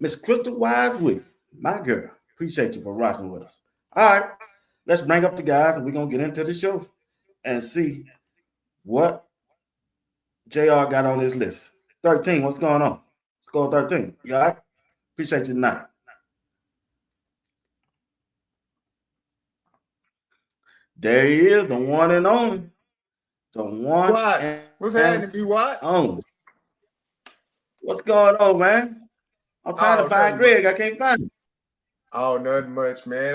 Miss Crystal Wisewood, my girl. Appreciate you for rocking with us. All right, let's bring up the guys and we're gonna get into the show and see what JR got on his list. 13, what's going on? Score 13. You all right? Appreciate you tonight. There he is, the one and only. The one What? What's and happening, B What? only. What's going on, man? I'm trying to Oh, find nothing much. Greg. I can't find him. Oh, nothing much, man.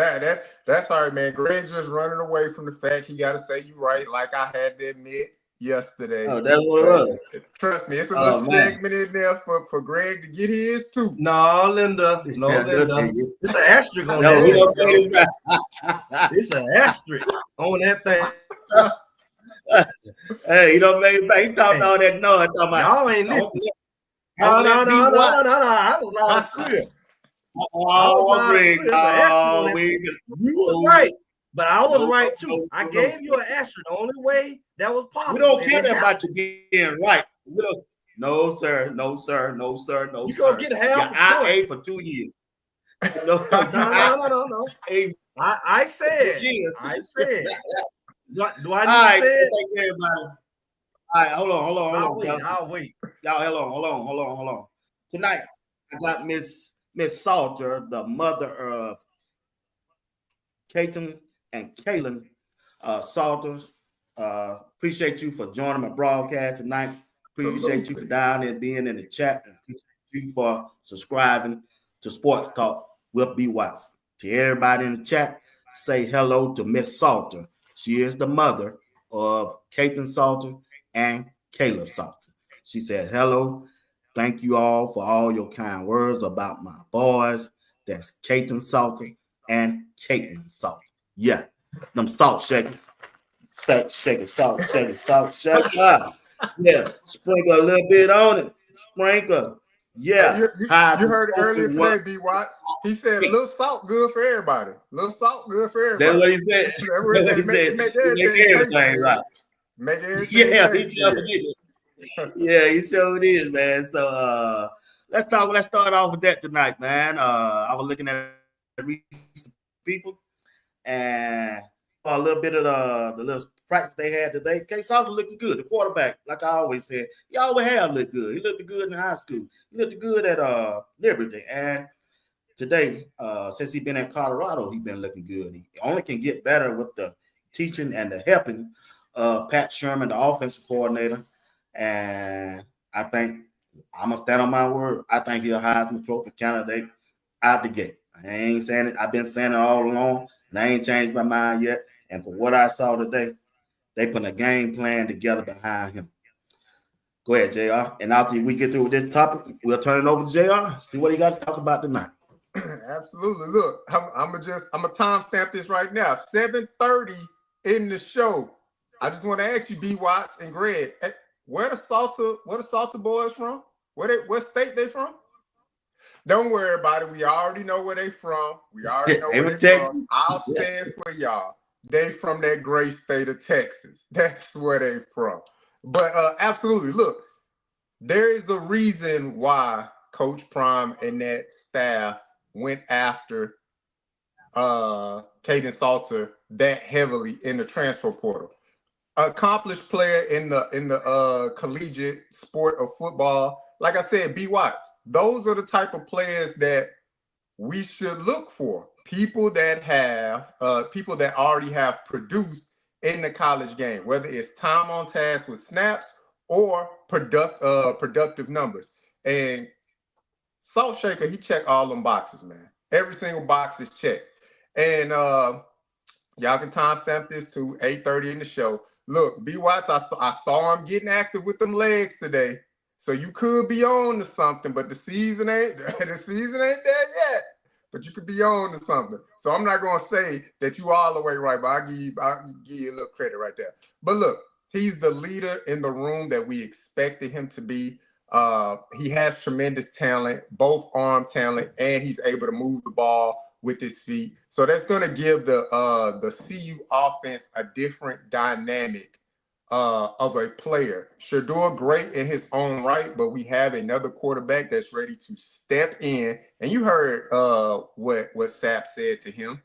That's all right, man. Greg just running away from the fact he got to say you right, like I had to admit yesterday. Oh, that's what it But was. trust me, it's a little Oh man. segment in there for Greg to get his too. No, Linda. No, Yeah, good Linda. thing you. It's an asterisk on No, that we There thing. you don't go. pay back. It's an asterisk on that thing. Hey, you don't make it back. He talking Hey, all that noise. Talking about y'all ain't don't, listening. don't No, no, let me no, no, what? no, no, no. I was loud and clear. I was Oh, loud and Greg. clear. It's an asterisk on Oh, that we thing. can. You was Oh, right, but I was no, right no, too. I no, no, gave you an asterisk. The only way that was we possible, don't and care it happened. about you being right. We don't. No, sir. No, sir. No, sir. No, You gonna sir. get half Yeah, a I point. ate for 2 years. No, No, I no, no, no, no. ate I for two said, years. I said. Do I All need to right. say it? Thank you, everybody. All right. Hold I'll on, wait. y'all. I'll wait. Y'all, hold on. Tonight, I got Miss Salter, the mother of Caton and Kaylin Salters. Appreciate you for joining my broadcast tonight. Appreciate you for Absolutely. down there being in the chat. And appreciate you for subscribing to Sports Talk with B. Watts. To everybody in the chat, say hello to Miss Salter. She is the mother of Caton Salter and Caleb Salter. She said, hello. Thank you all for all your kind words about my boys. That's Caton Salter and Caitlin Salter. Yeah, them salt shakers. Salt shaker. Yeah, sprinkle a little bit on it. Sprinkle. Hey, Yeah, you, you, hide you some heard it smoke earlier in one. today, B Watts. He said a little salt good for everybody. A little salt good for That's everybody. what he said. That's what he That's said. what he It said. make He make everything taste everything good. right. Make everything Yeah, he taste sure good. did. Yeah, he sure is, man. So let's start off with that tonight, man. I was looking at people and saw a little bit of the little practice they had today. K Sauce was looking good. The quarterback, like I always said, he always have looked good. He looked good in high school. He looked good at Liberty. And today, since he been at Colorado, he been looking good. He only can get better with the teaching and the helping Pat Sherman, the offensive coordinator. And I think I'm gonna stand on my word. I think he'll Heisman Trophy candidate out the gate. I ain't saying it. I've been saying it all along, and I ain't changed my mind yet. And for what I saw today, they put a game plan together behind him. Go ahead, JR. And after we get through with this topic, we'll turn it over to JR. See what he got to talk about tonight. Absolutely. Look, I'm gonna timestamp this right now. 7:30 in the show. I just want to ask you, B Watts and Greg, where the Salter boys from? What state they from? Don't worry about it. We already know where they from. We already know where Every they from. Texas. I'll Yeah. say it for y'all. They from that great state of Texas. That's where they from. But absolutely, look, there is a reason why Coach Prime and that staff went after Caden Salter that heavily in the transfer portal. Accomplished player in the collegiate sport of football. Like I said, B Watts. Those are the type of players that we should look for. People that already have produced in the college game, whether it's time on task with snaps or productive numbers. And Salt Shaker, he checked all them boxes, man. Every single box is checked. And y'all can timestamp this to 8:30 in the show. Look, B Watts, I saw him getting active with them legs today. So you could be on to something, but the season ain't there yet. But you could be on to something. So I'm not gonna say that you all the way right, but I'll give you a little credit right there. But look, he's the leader in the room that we expected him to be. He has tremendous talent, both arm talent, and he's able to move the ball with his feet. So that's going to give the CU offense a different dynamic of a player. Shedeur great in his own right, but we have another quarterback that's ready to step in. And you heard what Sapp said to him.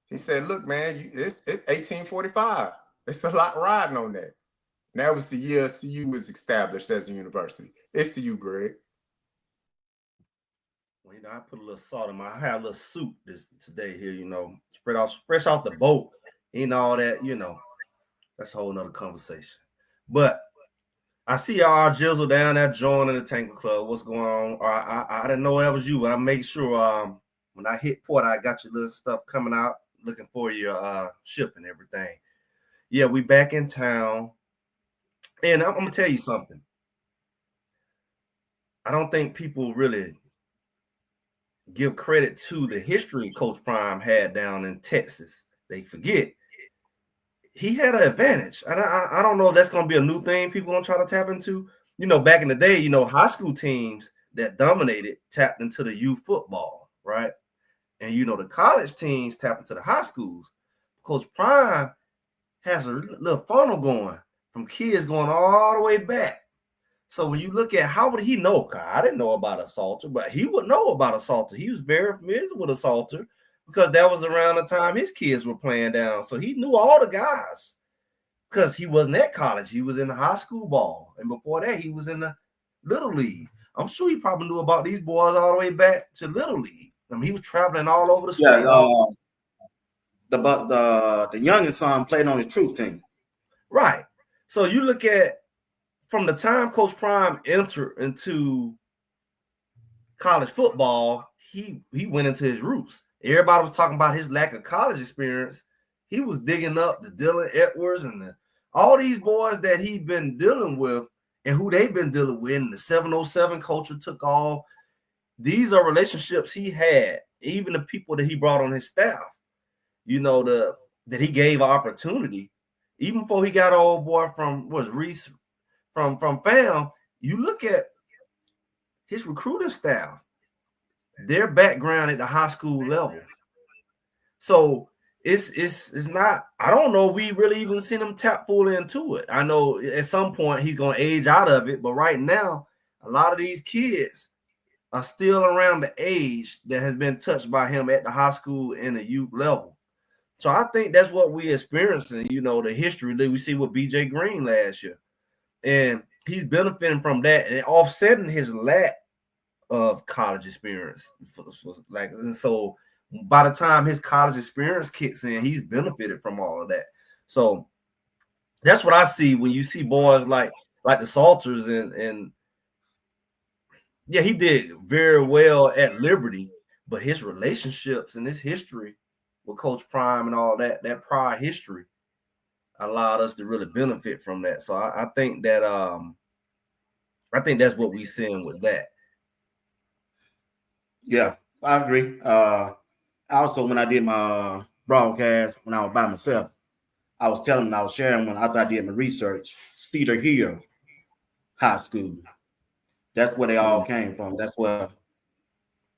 He said, "Look, man, it's 1845. It's a lot riding on that." And that was the year CU was established as a university. It's to you, Greg. Well, I put a little salt in my. I had a little soup today here. Fresh off the boat. All that. That's a whole nother conversation. But I see our Jizzle down there joining the Tanggula Club. What's going on? I didn't know that was you, but I make sure when I hit port, I got your little stuff coming out. Looking for your ship and everything. Yeah, we back in town. And I'm gonna tell you something. I don't think people really give credit to the history Coach Prime had down in Texas. They forget he had an advantage. I don't know if that's gonna be a new thing people gonna try to tap into. Back in the day, high school teams that dominated tapped into the youth football, right? And the college teams tap into the high schools. Coach Prime has a little funnel going from kids going all the way back. So when you look at how would he know? I didn't know about Assaulter, but he would know about Assaulter. He was very familiar with Assaulter because that was around the time his kids were playing down. So he knew all the guys because he wasn't at college. He was in the high school ball. And before that, he was in the Little League. I'm sure he probably knew about these boys all the way back to Little League. I mean, he was traveling all over the state. The youngest son played on the Truth team. Right. So you look at from the time Coach Prime entered into college football, he went into his roots. Everybody was talking about his lack of college experience. He was digging up the Dylan Edwards and all these boys that he'd been dealing with and who they've been dealing with. And the 707 culture took off. These are relationships he had, even the people that he brought on his staff. That he gave opportunity. Even before he got an old boy from Reese from FAM, you look at his recruiting staff, their background at the high school level. So it's not, I don't know, we really even seen him tap fully into it. I know at some point he's going to age out of it, but right now, a lot of these kids are still around the age that has been touched by him at the high school and the youth level. So I think that's what we're experiencing, the history that we see with BJ Green last year. And he's benefiting from that and offsetting his lack of college experience. And so by the time his college experience kicks in, he's benefited from all of that. So that's what I see when you see boys like the Salters and yeah, he did very well at Liberty, but his relationships and his history with Coach Prime and all that prior history allowed us to really benefit from that. So I think that I think that's what we're seeing with that. Yeah, I agree. Also, when I did my broadcast when I was by myself, I was telling them, I was sharing when after I did my research, Cedar Hill High School. That's where they all came from. That's where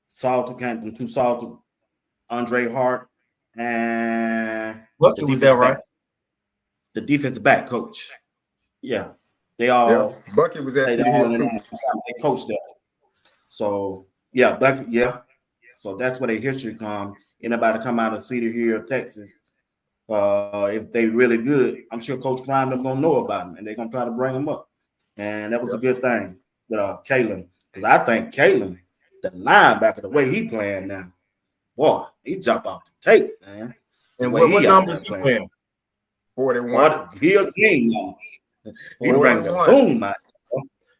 Salter came from. Two Salter, Andre Hart, and Bucky was there, right? The defensive back coach. Yeah, they all. Yeah. Bucky was at Cedar Hill too. They coached there. So yeah, Bucky. Yeah. So that's where their history comes. Anybody come out of Cedar Hill, Texas, if they really good, I'm sure Coach Prime them gonna know about them, and they're gonna try to bring them up. And that was a good thing with Kalen, because I think Kalen, the linebacker, the way he playing now, boy, he jumped off the tape, man. And what numbers he playing? 41. He a king now. He bring the boom, man.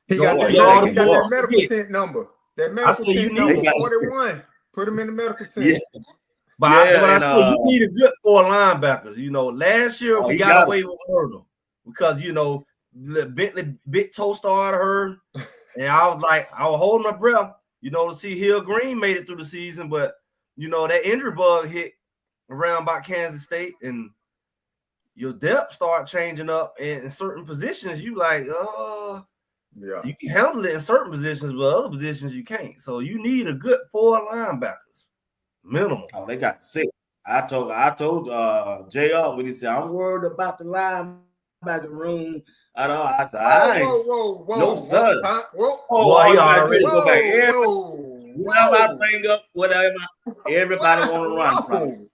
He got that medical tent number. That medical tent number 41. Put him in the medical tent. Yeah. But I said you need a good 4 linebackers. Last year we got away with Myrtle because Bentley big toe started hurt, and I was holding my breath, to see Hill Green made it through the season, but that injury bug hit around by Kansas State, and your depth start changing up in certain positions. You you can handle it in certain positions, but other positions you can't. So you need a good 4 linebackers, minimum. Oh, they got 6. I told JR when he said, I'm worried about the linebackers. linebacker room at all. I said, I ain't. Whoa. No, sir. Whoa. Boy, he already go back. Whatever I Whoa. bring up, whatever, everybody want to run from it.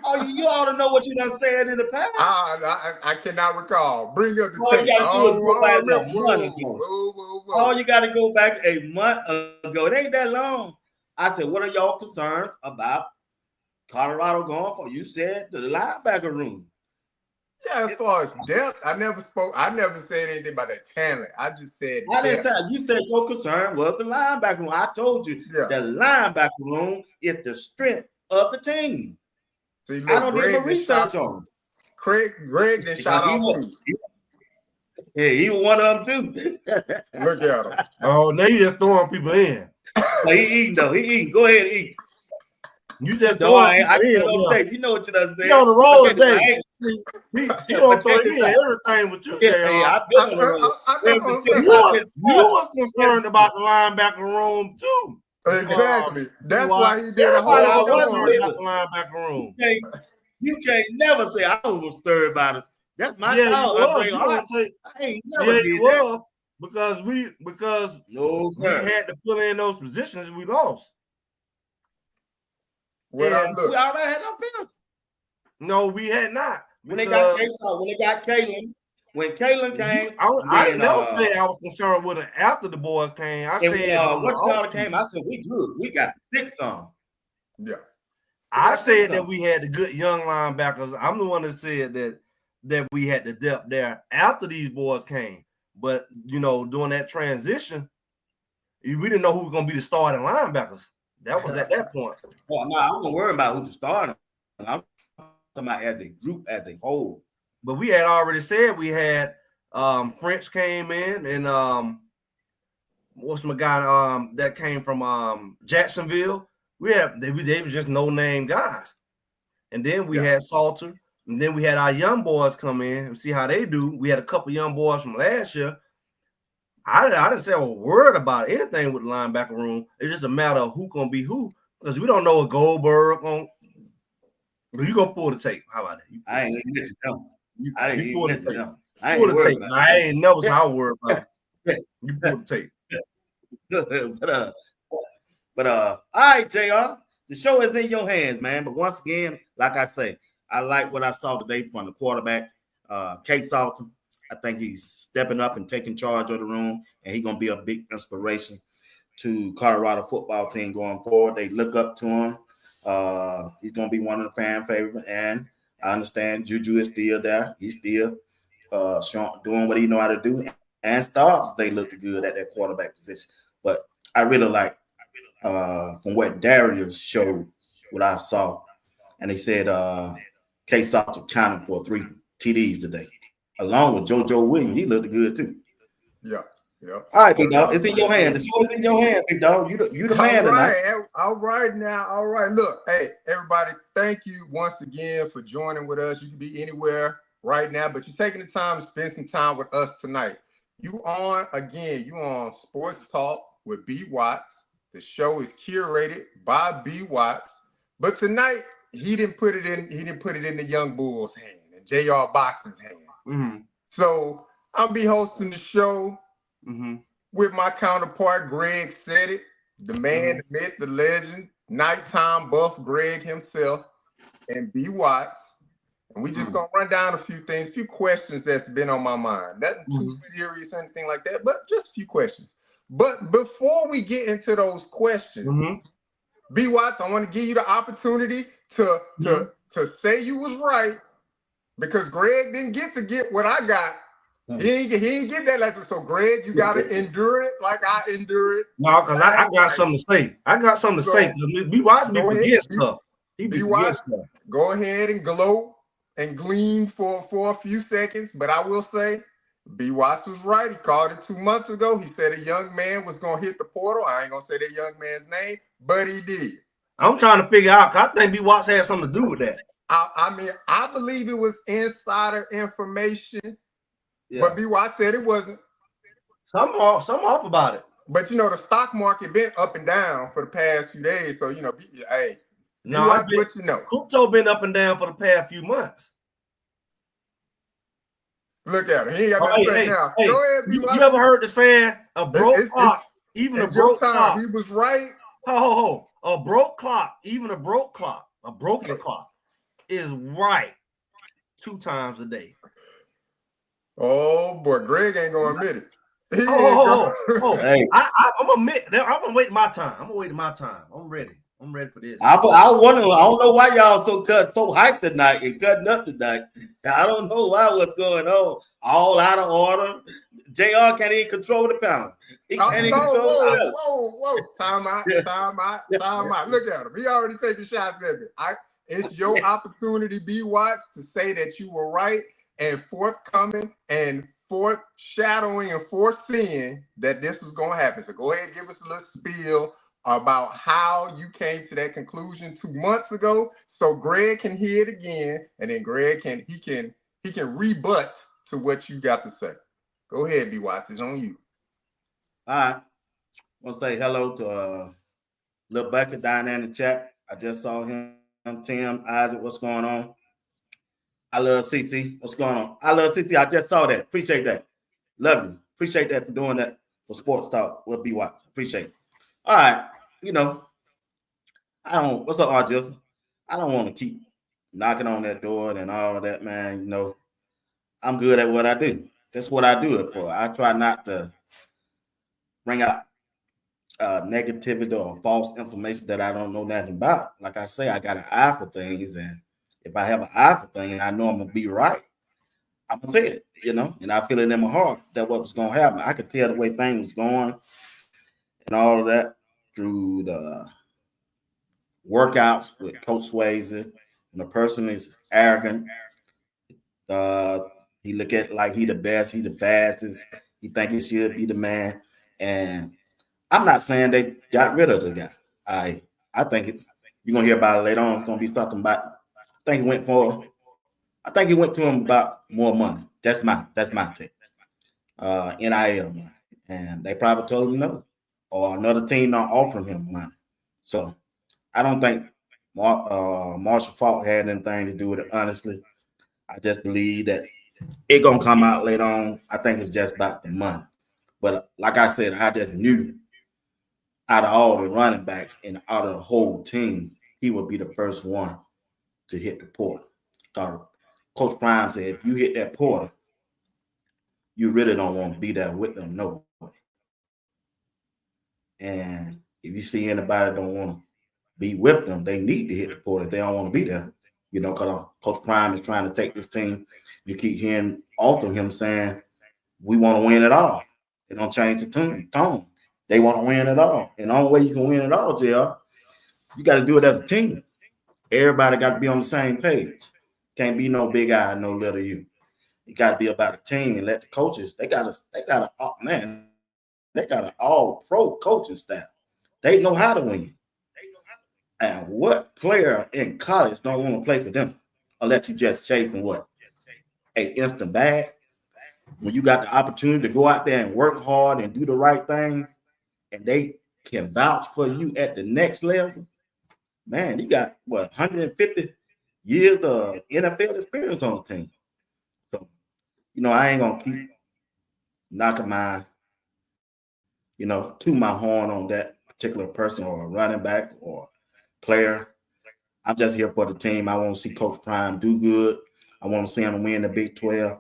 Oh, you ought to know what you done said in the past. I cannot recall. Bring up the All tape. you got to do is go back a month ago. Whoa. All you got to go back a month ago. It ain't that long. I said, what are y'all concerns about Colorado going for? You said the linebacker room. Yeah, as far as depth, I never said anything about that talent. I just said I didn't say. You said your concern was the linebacker room. I told you the linebacker room is the strength of the team. See, look, I don't do my research on him. Greg then shot off too. Yeah, he was one of them too. Look at him. Oh, now you just throwing people in. But he eating though. He eating. Go ahead and eat. You just throwing people in. You know what you done said. He on the roll today. He don't throw in everything with you, JR. You was concerned about the linebacker room too. Exactly. That's why he did a whole linebacker room. You can't never say I was stirred about it. That's my fault. I ain't never did that. Because we had to fill in those positions we lost. We already had no bill. No, we had not. When they got Kalen, when Kalen came, I never said I was concerned with it after the boys came. I said once Carter came, I said we good. We got 6 on. Yeah. I said that we had the good young linebackers. I'm the one that said that we had the depth there after these boys came. But during that transition, we didn't know who was going to be the starting linebackers. That was at that point. Well, no, I wasn't worried about who the starting. I'm talking about as a group, as a whole. But we had already said we had French came in, and what's my guy that came from Jacksonville. They were just no name guys, and then we had Salter, and then we had our young boys come in and see how they do. We had a couple young boys from last year. I didn't say a word about anything with the linebacker room. It's just a matter of who gonna be who, because we don't know what Goldberg on. You gonna pull the tape? How about that? I ain't even mentioned them. I ain't pull the tape. I ain't never saw a word about it. You pull the tape. But all right, JR, the show is in your hands, man. But once again, like I say, I like what I saw today from the quarterback, Case Dalton. I think he's stepping up and taking charge of the room, and he's going to be a big inspiration to Colorado football team going forward. They look up to him. He's going to be one of the fan favorites, and I understand Juju is still there. He's still doing what he know how to do. And Starks, they look good at that quarterback position. But I really like from what Darius showed, what I saw, and he said Case Dalton counted for 3 TDs today. Along with JoJo Williams, he looked good too. Yeah. All right, big dog. It's in your hand. The show is in your hand, big dog. You the man tonight. All right now. All right. Look, hey, everybody, thank you once again for joining with us. You can be anywhere right now, but you're taking the time to spend some time with us tonight. You on Sports Talk with B. Watts. The show is curated by B. Watts. But tonight, he didn't put it in the Young Bull's hand and JR Box's hand. Mm-hmm. So I'll be hosting the show with my counterpart, Greg Said It, the man, the myth, the legend, nighttime buff Greg himself, and B. Watts. And we just gonna run down a few things, a few questions that's been on my mind. Nothing too serious, anything like that, but just a few questions. But before we get into those questions, B. Watts, I want to give you the opportunity to say you was right. Because Greg didn't get what I got. He didn't get that lesson. So, Greg, you got to endure it like I endure it. No, because I got something to say. I got something to say. B. Watts be forget stuff. B. Watts, go ahead and glow and gleam for a few seconds. But I will say, B. Watts was right. He called it 2 months ago. He said a young man was going to hit the portal. I ain't going to say that young man's name, but he did. I'm trying to figure out, because I think B. Watts had something to do with that. I believe it was insider information, but B. Watts said it wasn't. Some off about it. But the stock market been up and down for the past few days, so hey, no, Crypto been up and down for the past few months. Look at him. He ain't got nothing to say now. Hey, Go ahead, you ever heard the saying, a broke clock, even a broke clock. He was right. A broke clock, even a broke clock, a broken clock is right 2 times a day. Oh boy, Greg ain't gonna admit it. Hey. I'm gonna wait my time. I'm ready. I'm ready for this. I wonder. I don't know why y'all so hyped tonight and cutting up tonight. I don't know what's going on. All out of order. JR can't even control the pound. He can't even control the Whoa. Time out. Look at him. He already taking shots at me. It's your opportunity, B. Watts, to say that you were right and forthcoming and foreshadowing and foreseeing that this was going to happen. So go ahead and give us a little spiel about how you came to that conclusion 2 months ago, so Greg can hear it again, and then Greg can rebut to what you got to say. Go ahead, B. Watts. It's on you. All right. I want to say hello to Linebacker down there in the chat. I just saw him. Tim, Isaac, what's going on? I love CC. What's going on? I love CC. I just saw that. Appreciate that. Love you. Appreciate that for doing that for Sports Talk with B. Watts. Appreciate it. All right. What's up, RJ? I don't want to keep knocking on that door and all that, man. I'm good at what I do. That's what I do it for. I try not to bring out negativity or false information that I don't know nothing about. Like I say, I got an eye for things, and if I have an eye for things, I know I'm gonna be right. I'm gonna say it, and I feel it in my heart that what was gonna happen. I could tell the way things going and all of that through the workouts with Coach Swayze. And the person is arrogant. He look at like he the best, he the fastest. He think he should be the man. And I'm not saying they got rid of the guy. I think you're gonna hear about it later on. It's gonna be something about. I think he went to him about more money. That's my take. NIL money, and they probably told him no, or another team not offering him money. So I don't think Marshall Faulk had anything to do with it. Honestly, I just believe that it's gonna come out later on. I think it's just about the money. But like I said, I just knew out of all the running backs and out of the whole team, he would be the first one to hit the portal. Coach Prime said, if you hit that portal, you really don't want to be there with them, no way. And if you see anybody don't want to be with them, they need to hit the portal if they don't want to be there. Because Coach Prime is trying to take this team. You keep hearing all from him saying, we want to win it all. They don't change the tone. They want to win it all. And the only way you can win it all, JR, you got to do it as a team. Everybody got to be on the same page. Can't be no big I, no little you. You got to be about a team and let the coaches, they got an all-pro coaching staff. They know how to win. And what player in college don't want to play for them unless you just chasing what? An instant bag? When you got the opportunity to go out there and work hard and do the right thing, and they can vouch for you at the next level, man, you got, 150 years of NFL experience on the team. So, I ain't going to keep knocking to my horn on that particular person or a running back or player. I'm just here for the team. I want to see Coach Prime do good. I want to see him win the Big 12.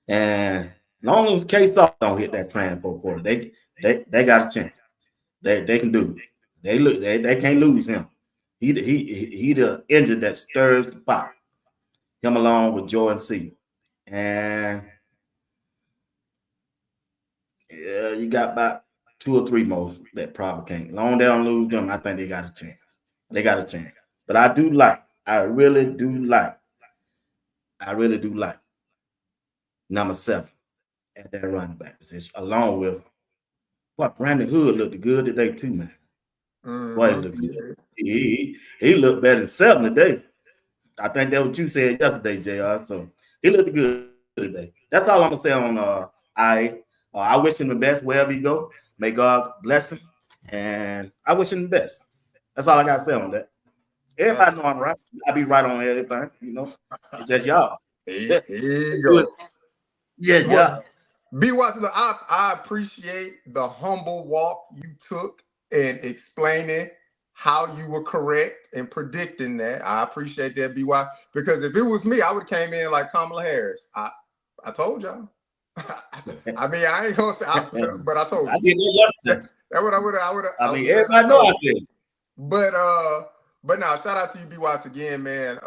And as long as K-Star don't hit that transfer portal, they got a chance. They can do it. They can't lose him. He the engine that stirs the pot. Him along with Jordan C. And yeah, you got about 2 or 3 more that probably can't. As long as they don't lose them, I think they got a chance. But I really do like number 7 at that running back position, along with Brandon Hood looked good today too, man. Boy, he looked good. He looked better than 7 today. I think that's what you said yesterday, JR. So he looked good today. That's all I'm gonna say on I wish him the best wherever he go. May God bless him, and I wish him the best. That's all I gotta say on that. Everybody know I'm right. I be right on everything, It's just y'all. Here you go. Yeah. B. Watts, I appreciate the humble walk you took in explaining how you were correct in predicting that. I appreciate that, B. Watts, because if it was me, I would have came in like Kamala Harris. I told y'all. I mean, I ain't gonna say, but I told you. I did that yesterday. That's what I would have. I mean, everybody know I said. But now, shout out to you, B. Watts, again, man.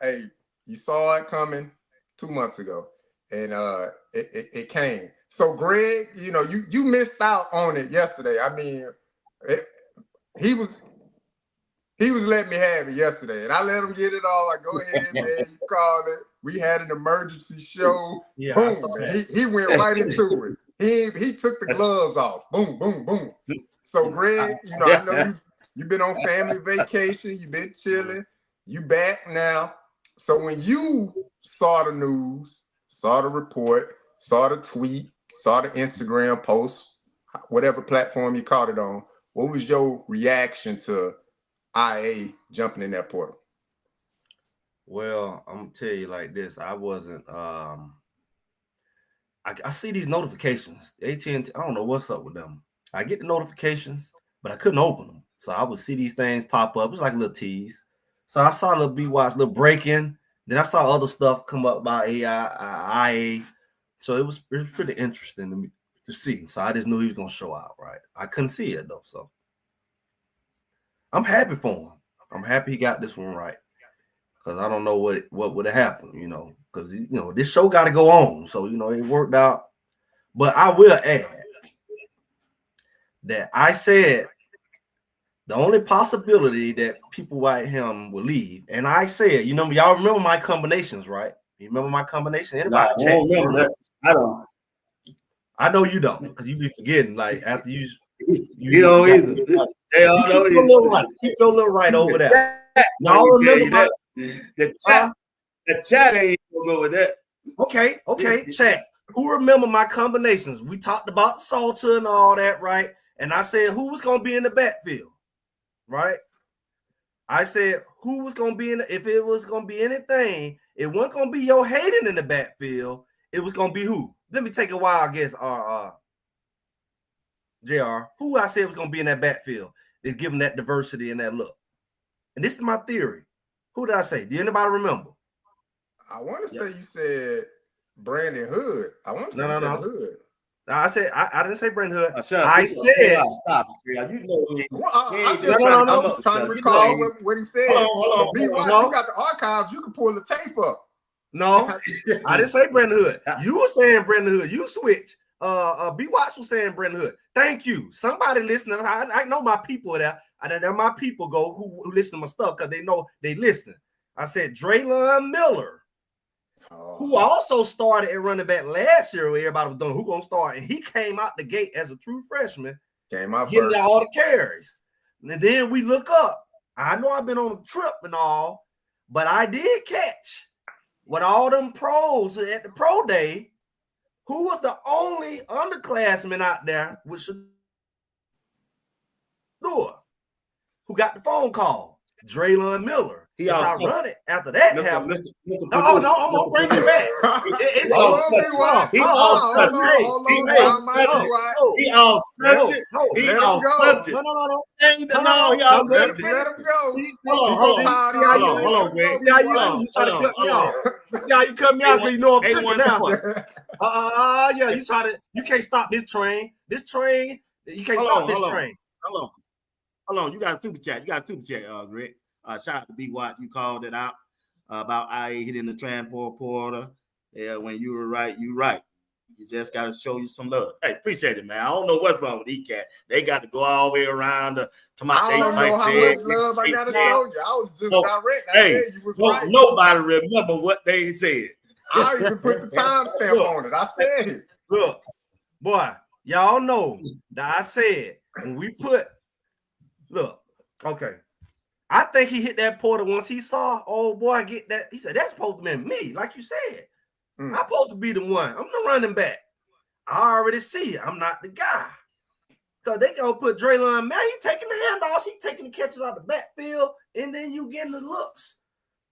Hey, you saw it coming 2 months ago, and it came. So, Greg, you missed out on it yesterday. I mean, he was letting me have it yesterday, and I let him get it all. Like, go ahead, man, you called it. We had an emergency show. Yeah, boom. He went right into it. He took the gloves off. Boom, boom, boom. So, Greg, I know you've been on family vacation. You've been chilling. You back now. So when you saw the news, saw the report, saw the tweet, saw the Instagram post, whatever platform you caught it on, what was your reaction to IA jumping in that portal? Well, I'm gonna tell you like this. I wasn't. I see these notifications. AT&T. I don't know what's up with them. I get the notifications, but I couldn't open them. So I would see these things pop up. It was like a little tease. So I saw a little B-Watch, little break-in. Then I saw other stuff come up by IA. So it was pretty interesting to me to see. So I just knew he was gonna show out, right? I couldn't see it though. So I'm happy for him. I'm happy he got this one right. Because I don't know what would have happened, because this show got to go on. So it worked out. But I will add that I said the only possibility that people like him will leave, and I said, y'all remember my combinations, right? You remember my combination? Anybody? I don't remember that. I don't. I know you don't, because you be forgetting. Like after you don't either. They all know keep your little right. Keep your little right over there. Y'all remember that? The chat ain't gonna go with that. Okay, chat. Who remember my combinations? We talked about Salter and all that, right? And I said who was gonna be in the backfield, right? I said who was gonna be if it was gonna be anything, it wasn't gonna be your Hayden in the backfield. It was gonna be who? Let me take a wild guess. JR, who I said was gonna be in that backfield is giving that diversity and that look. And this is my theory. Who did I say? Did anybody remember? I want to say you said Brandon Hood. I want to say no. Hood. No, I said I didn't say Brandon Hood. I said stop. I'm just trying to recall what he said. Hold on. You got the archives. You can pull the tape up. No, I didn't say Brandon Hood. You were saying Brandon Hood. You switched. B. Watts was saying Brandon Hood. Thank you. Somebody listening. I know my people there. I know my people go who listen to my stuff because they know they listen. I said Draylon Miller, who also started at running back last year where everybody was doing who gonna start, and he came out the gate as a true freshman, getting all the carries. And then we look up. I know I've been on a trip and all, but I did catch with all them pros at the pro day. Who was the only underclassman out there with Shedeur, who got the phone call? Draylon Miller. He I run it after that happened. No, I'm gonna bring it back. It's all He all subject. He all subject. No. Let him go. Hold on, Greg. You try to cut me off. See how you cut me off because you know I'm cooking now. Yeah, you can't stop this train. You can't stop this train. Hold on. You got a super chat, Greg. Shout out to B. Watt. You called it out about IA hitting the transport portal. Yeah, when you were right, you right. You just got to show you some love. Hey, appreciate it, man. I don't know what's wrong with ECAT. They got to go all the way around to my I don't know how much love I got to show you. I was just direct. I said you was right. Nobody remember what they said. I even put the timestamp on it. I said it. Look, boy, y'all know that I said when we put, okay. I think he hit that portal once he saw old boy get that. He said, that's supposed to be me, like you said. I'm supposed to be the one. I'm the running back. I already see it. I'm not the guy. So they gonna put Draylon, man, he taking the handoffs, he taking the catches out the backfield, and then you getting the looks.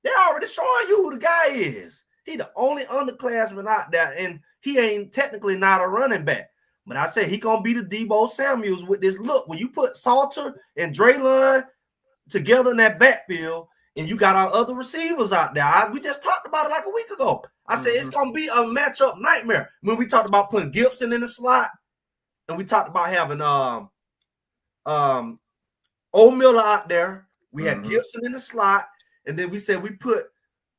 They're already showing you who the guy is. He the only underclassman out there, and he ain't technically not a running back. But I say he gonna be the Debo Samuels with this look. When you put Salter and Draylon together in that backfield, and you got our other receivers out there. We just talked about it like a week ago. I said it's gonna be a matchup nightmare. When we talked about putting Gibson in the slot, and we talked about having Old Miller out there. We had Gibson in the slot, and then we said we put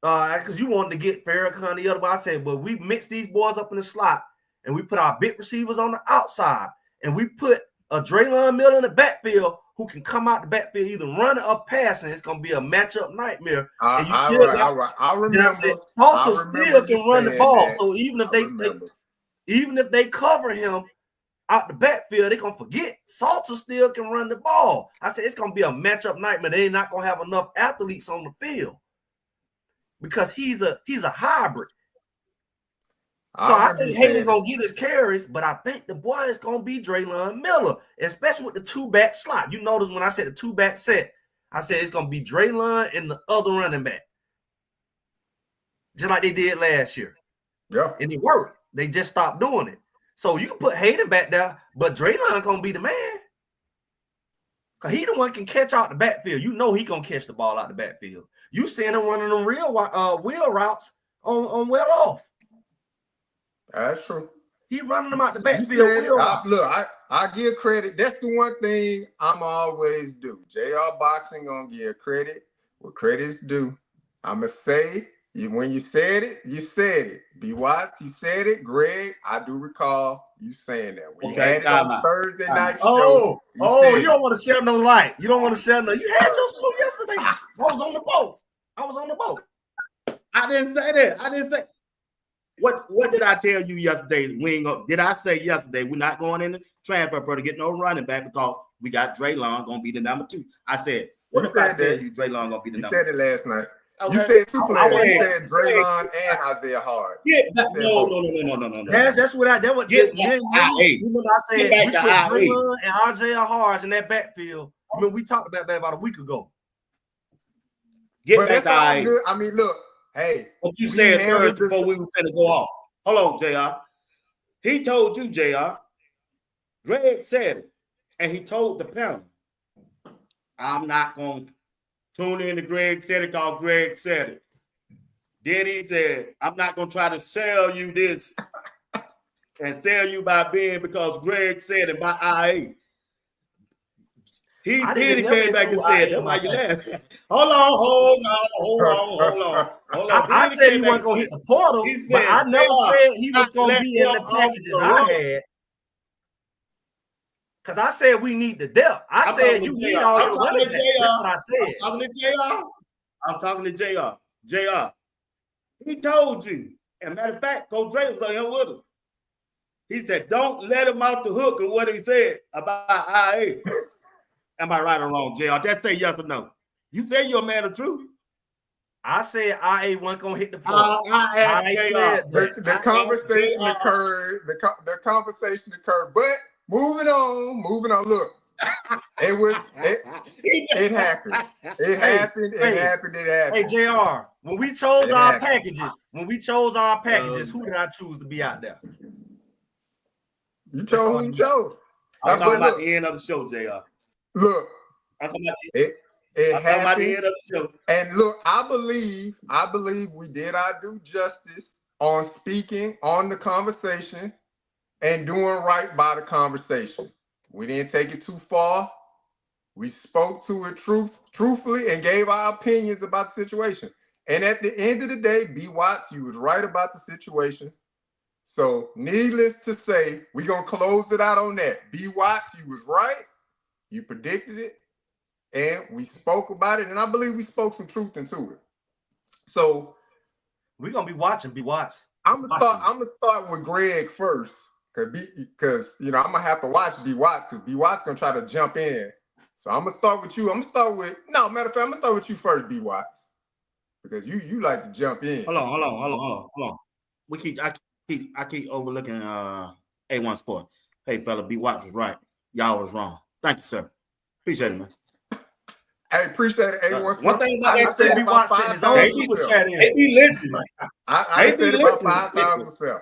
because you wanted to get Farrakhan the other, but I said, well, we mix these boys up in the slot, and we put our big receivers on the outside, and we put a Draylon Miller in the backfield who can come out the backfield either running or passing. It's gonna be a matchup nightmare. All right. I remember. Salter still can run the ball, so even if they cover him out the backfield, they're gonna forget Salter still can run the ball. I said it's gonna be a matchup nightmare. They're not gonna have enough athletes on the field because he's a hybrid. So I think Hayden gonna get his carries, but I think the boy is gonna be Draylon Miller, especially with the two-back slot. You notice when I said the two-back set, I said it's gonna be Draylon and the other running back, just like they did last year. Yeah, and it worked. They just stopped doing it. So you can put Hayden back there, but Draylon gonna be the man. Cause he the one can catch out the backfield. You know he gonna catch the ball out the backfield. You seeing him running them real wheel routes on well off. That's true. He running them out the backfield. I give credit. That's the one thing I'm always do. JR Boxing gonna give credit where credit's due. I'ma say when you said it, you said it. B. Watts, you said it. Greg, I do recall you saying that. We had it on Thursday night show. You don't want to share no light. You don't want to share no. You had your show yesterday. I was on the boat. I didn't say that. What did I tell you yesterday? Did I say yesterday we're not going in the transfer portal to get no running back because we got Draylon gonna be the number 2? I said, what if I tell you Draylon gonna be the number 2? You said it last night. Okay. You said 2 players. You said Draylon and Isaiah Hard. No. That's what I. That was get back to IA. I said we put Draylon and Isaiah Hard in that backfield. I mean, we talked about that about a week ago. Get back to IA. I mean, look. Hey, what you said first before we were going to go off. Hold on, JR. He told you, JR. Greg said it, and he told the panel, I'm not going to tune in to Greg said it because Greg said it. Then he said, I'm not going to try to sell you this and sell you by being because Greg said it by IA. He came back and said, that's why you laughing. Hold on. I said he wasn't going to hit the portal, but I never said he was going to be in the packages I had. Because I said we need the depth. I said you need all your running backs. That's what I said. I'm talking to JR. JR, he told you. And matter of fact, Coach Dre was on here with us. He said, don't let him off the hook of what he said about IA. Am I right or wrong, JR? Just say yes or no. You say you're a man of truth. I said IA wasn't gonna hit the portal. The conversation occurred. The conversation occurred. But moving on. Look, it happened. It happened. Hey, JR, when we chose our packages, who did I choose to be out there? You chose who you chose. I'm talking about the end of the show, JR. Look, I'm talking about it happened. About the end of the show. And look, I believe we did our due justice on speaking on the conversation and doing right by the conversation. We didn't take it too far. We spoke to it truthfully and gave our opinions about the situation. And at the end of the day, B. Watts, you was right about the situation. So needless to say, we're going to close it out on that. B. Watts, you was right. You predicted it, and we spoke about it, and I believe we spoke some truth into it. So we're gonna be watching B. Watts. I'm gonna start with Greg first, because I'm gonna have to watch B. Watts because B. Watts gonna try to jump in. So I'm gonna start with you. I'm gonna start with you first, B. Watts, because you like to jump in. Hold on. I keep overlooking A1 Sport. Hey fella, B. Watts was right. Y'all was wrong. Thank you, sir. Appreciate it, man. Hey, appreciate it. A1 One thing about I that done said too, it about Watson 5 his own times super myself. chat they in. be listening. I done They said be it about listening. 5 times myself.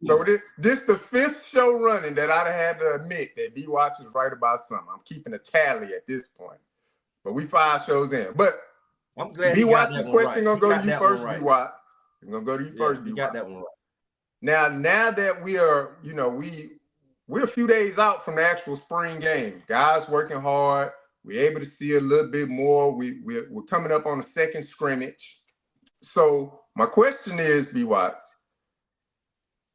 So this the 5th show running that I'd have had to admit that D Watts is right about something. I'm keeping a tally at this point. But we 5 shows in. But I'm glad B he got Watts, that this one question right. gonna He go got to you that one first, right. B Watts. It's gonna go to you Yeah, first, he B got Watts. that one right. Now that we are, we're a few days out from the actual spring game. Guys working hard. We're able to see a little bit more. We're coming up on the second scrimmage. So my question is, B Watts,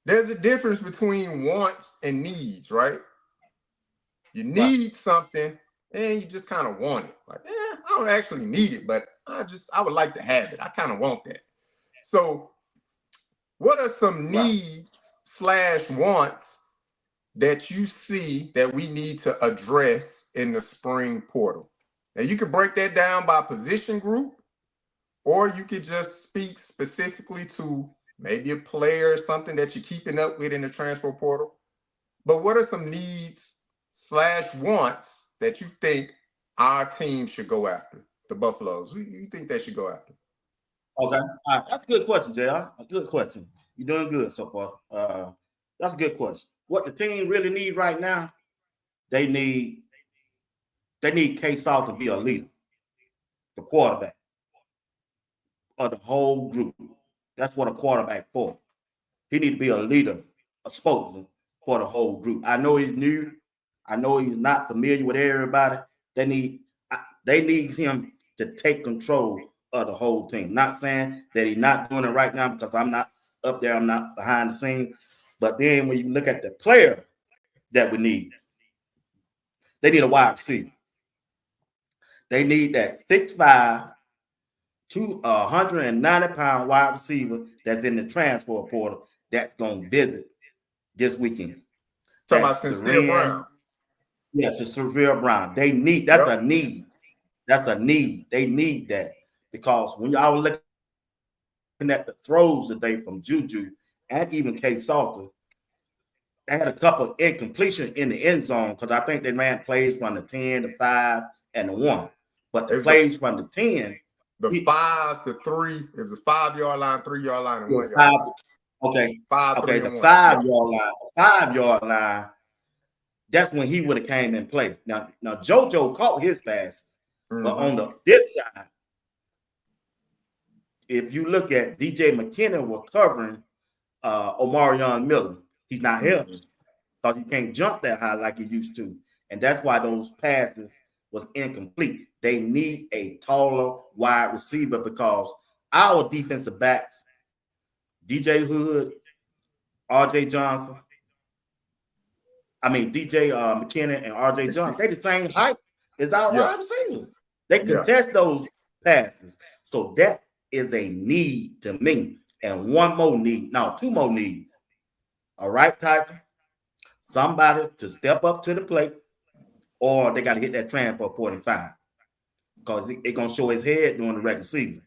there's a difference between wants and needs, right? You need something and you just kind of want it. Like, I don't actually need it, but I would like to have it. I kind of want that. So what are some needs/wants that you see that we need to address in the spring portal? Now you could break that down by position group, or you could just speak specifically to maybe a player or something that you're keeping up with in the transfer portal. But what are some needs/wants that you think our team should go after? The Buffaloes. Who you think they should go after? Okay. All right. That's a good question, JR. A good question. You're doing good so far. That's a good question. What the team really need right now, they need K-Saw to be a leader, the quarterback of the whole group. That's what a quarterback for. He need to be a leader, a spokesman for the whole group. I know he's new. I know he's not familiar with everybody. They need him to take control of the whole team. Not saying that he's not doing it right now because I'm not up there. I'm not behind the scenes. But then when you look at the player that we need, they need a wide receiver. They need that 6'5", 190-pound wide receiver that's in the transfer portal that's going to visit this weekend. Talking about That's Sincere Serene. Brown. Yes, it's Severe Brown. They need Yep. a need. That's a need. They need that because when y'all were looking at the throws today from Juju and even K. Salter, they had a couple of incompletion in the end zone because I think they ran plays from the 10, the 5, and the 1. But the plays from the 10, the 5 to 3, it was a 5-yard line, 3-yard line, and 1 yard line. Okay. 5, 3, the and 1. 5-yard line. The 5-yard line. That's when he would have came and played. Now JoJo caught his passes, but on this side, if you look at DJ McKinnon was covering Omarion Miller. He's not healthy because he can't jump that high like he used to, and that's why those passes was incomplete. They need a taller wide receiver because our defensive backs, DJ Hood, RJ Johnson, DJ McKinnon and RJ Johnson, they the same height as our wide receiver. They contest those passes. So that is a need to me. And one more need. Now, 2 more needs. All right, Tiger. Somebody to step up to the plate, or they got to hit that transfer port and fine. Because it's going to show his head during the regular season.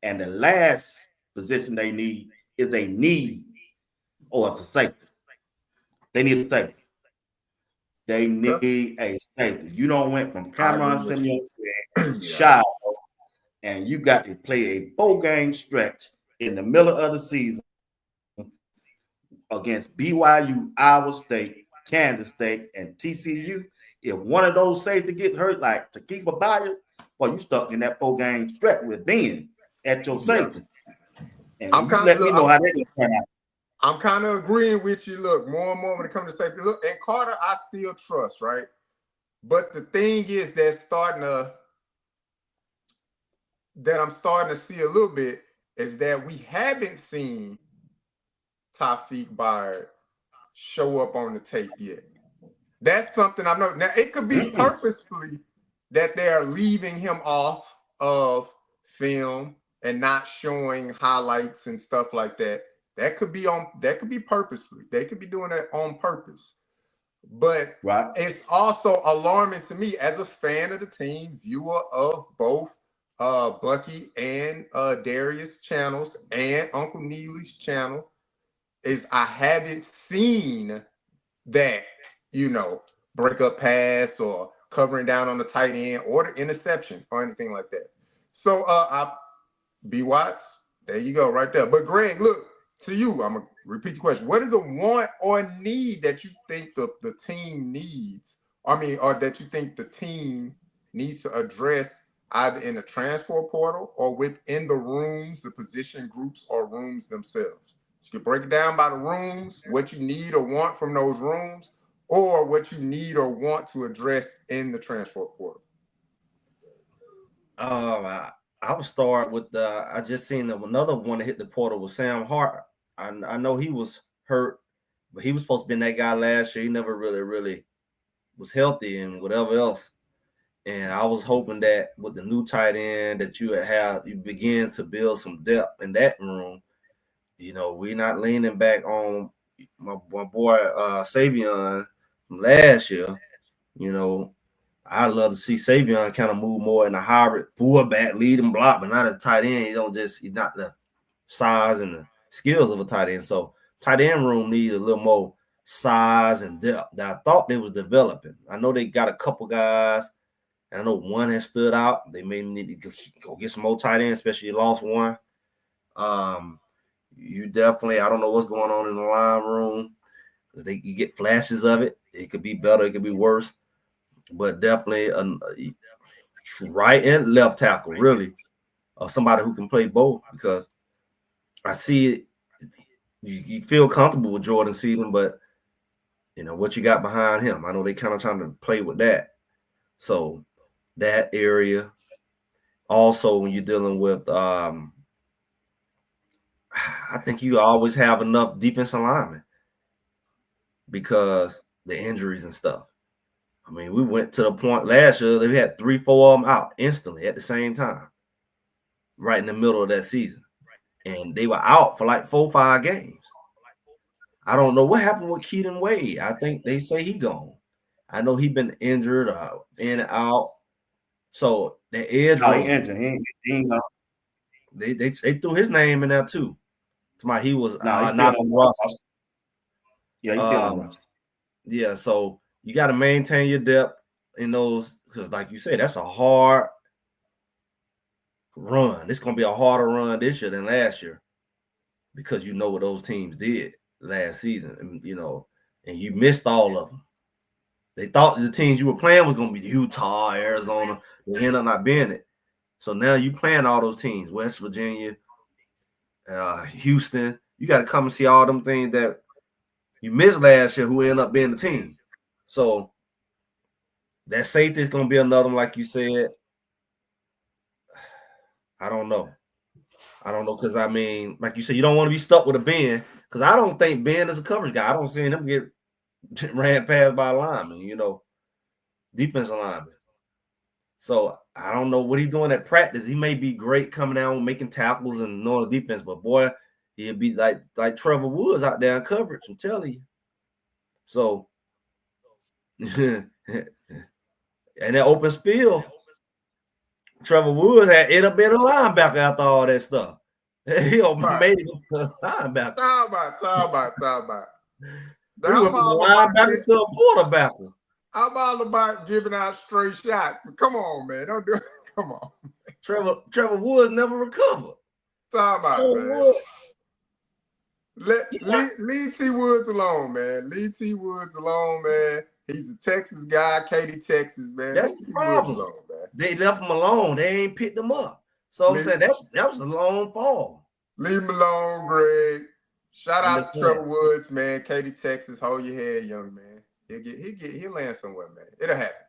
And the last position they need is a need, or it's a safety. They need a safety. They need a safety. You don't went from Cameron Simeon to Shedeur, and you got to play a 4-game stretch in the middle of the season against BYU, Iowa State, Kansas State, and TCU. If one of those safety gets hurt, like to keep a bias, well, you stuck in that 4-game stretch with Ben at your safety. And you let me know how that is turn out. I'm kind of agreeing with you. Look, more and more when it comes to safety. Look, and Carter, I still trust, right? But the thing is that I'm starting to see a little bit is that we haven't seen Taufik Byard show up on the tape yet. That's something I know. Now, it could be purposefully that they're leaving him off of film and not showing highlights and stuff like that. That could be purposely. They could be doing that on purpose. But it's also alarming to me as a fan of the team, viewer of both Bucky and Darius channels and Uncle Neely's channel, is I haven't seen that, break up pass or covering down on the tight end or the interception or anything like that. So B Watts, there you go, right there. But Greg, look, to you, I'm gonna repeat the question. What is a want or need that you think the team needs? Or that you think the team needs to address either in the transfer portal or within the rooms, the position groups or rooms themselves? So you break it down by the rooms, what you need or want from those rooms, or what you need or want to address in the transfer portal. I would start with I just seen another one that hit the portal with Sam Hart. I know he was hurt, but he was supposed to be that guy last year. He never really was healthy and whatever else. And I was hoping that with the new tight end that you begin to build some depth in that room. You know, we're not leaning back on my boy Savion from last year. You know, I'd love to see Savion kind of move more in a hybrid fullback, lead and block, but not a tight end. He's not the size and the skills of a tight end. So tight end room needs a little more size and depth that I thought they was developing. I know they got a couple guys, and I know one has stood out. They may need to go get some more tight ends, especially you lost one. You definitely, I don't know what's going on in the line room because you get flashes of it. It could be better, it could be worse, but definitely right and left tackle, really, somebody who can play both, because I see it. You feel comfortable with Jordan Seaton, but you know what you got behind him. I know they kind of trying to play with that. So that area. Also, when you're dealing with, I think you always have enough defensive linemen because the injuries and stuff. I mean, we went to the point last year that we had 3-4 of them out instantly at the same time, right in the middle of that season. And they were out for like 4-5 games. I don't know what happened with Keaton Wade. I think they say he gone. I know he been injured, in and out. So the edge. No, he injured. He ain't gone. They threw his name in there too. Somebody he was He's not still on the roster. Yeah, he's still on the roster. Yeah, so you got to maintain your depth in those, because like you said, that's a hard run. It's gonna be a harder run this year than last year because you know what those teams did last season, and and you missed all of them. They thought the teams you were playing was gonna be Utah, Arizona. They ended up not being it. So now you playing all those teams, West Virginia, Houston. You got to come and see all them things that you missed last year who end up being the team. So that safety is going to be another one, like you said. I don't know because, I mean, like you said, you don't want to be stuck with a Ben, because I don't think Ben is a coverage guy. I don't see him get ran past by a lineman, defensive lineman. So I don't know what he's doing at practice. He may be great coming out making tackles and knowing the defense, but boy, he'll be like Trevor Woods out there in coverage, I'm telling you. So, and that open spiel, Trevor Woods ended up being a linebacker after all that stuff. He made it to a linebacker. Talk about. He went from a linebacker to a quarterbacker. I'm all about giving out straight shots. Come on, man. Don't do it. Come on. Trevor Woods never recovered. Talk about, man. Leave T. Woods alone, man. Leave T. Woods alone, man. He's a Texas guy, Katy, Texas, man. That's the problem. Alone, man. They left him alone. They ain't picked him up. So I'm saying that was a long fall. Leave him alone, Greg. Shout out to Trevor Woods, man. Katy, Texas. Hold your head, young man. He'll land somewhere, man. It'll happen.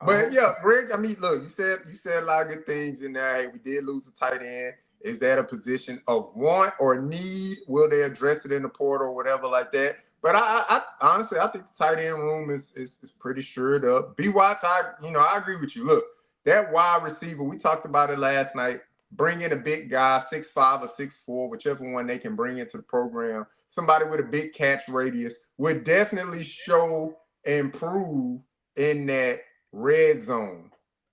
But yeah, Greg, I mean, look, you said a lot of good things in there. Hey, we did lose a tight end. Is that a position of want or need? Will they address it in the portal or whatever like that? But I honestly, I think the tight end room is pretty shored up. B. Watts, I agree with you. Look, that wide receiver, we talked about it last night. Bring in a big guy, 6'5" or 6'4", whichever one they can bring into the program. Somebody with a big catch radius would definitely show and prove in that red zone.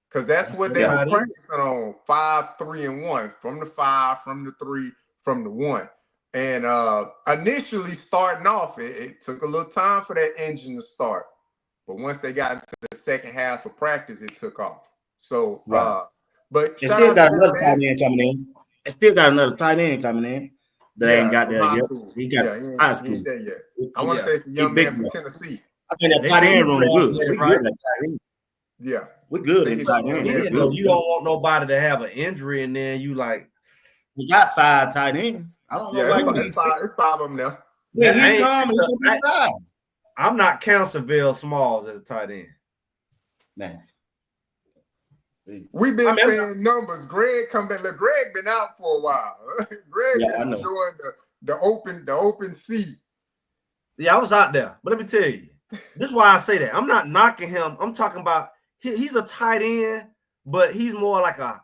Because that's what they were practicing on, 5, 3, and 1. From the 5, from the 3, from the 1. And initially starting off, it took a little time for that engine to start. But once they got into the second half of practice, it took off. So, Right. but It shout still out got to another them, tight end coming in. It still got another tight end coming in that ain't got from there high yet. school. He got He high ain't school. there yet. I want to say it's a He young big man from boy. Tennessee. I think that They tight say end he's room good. drafted, We right? good in that tight end. Yeah. We good I in think tight it's a young end. man. We Yeah, good. you don't want nobody to have an injury, and then you like. We got 5 tight ends. I don't know Yeah, why you it's need 6. it's 5 of them now. When I he ain't- come, he's gonna be 5. I'm not counting Seville Smalls as a tight end. Man. We've been saying numbers. Greg come back. Look, Greg been out for a while. Greg been enjoying the open seat. Yeah, I was out there, but let me tell you, this is why I say that. I'm not knocking him. I'm talking about he's a tight end, but he's more like a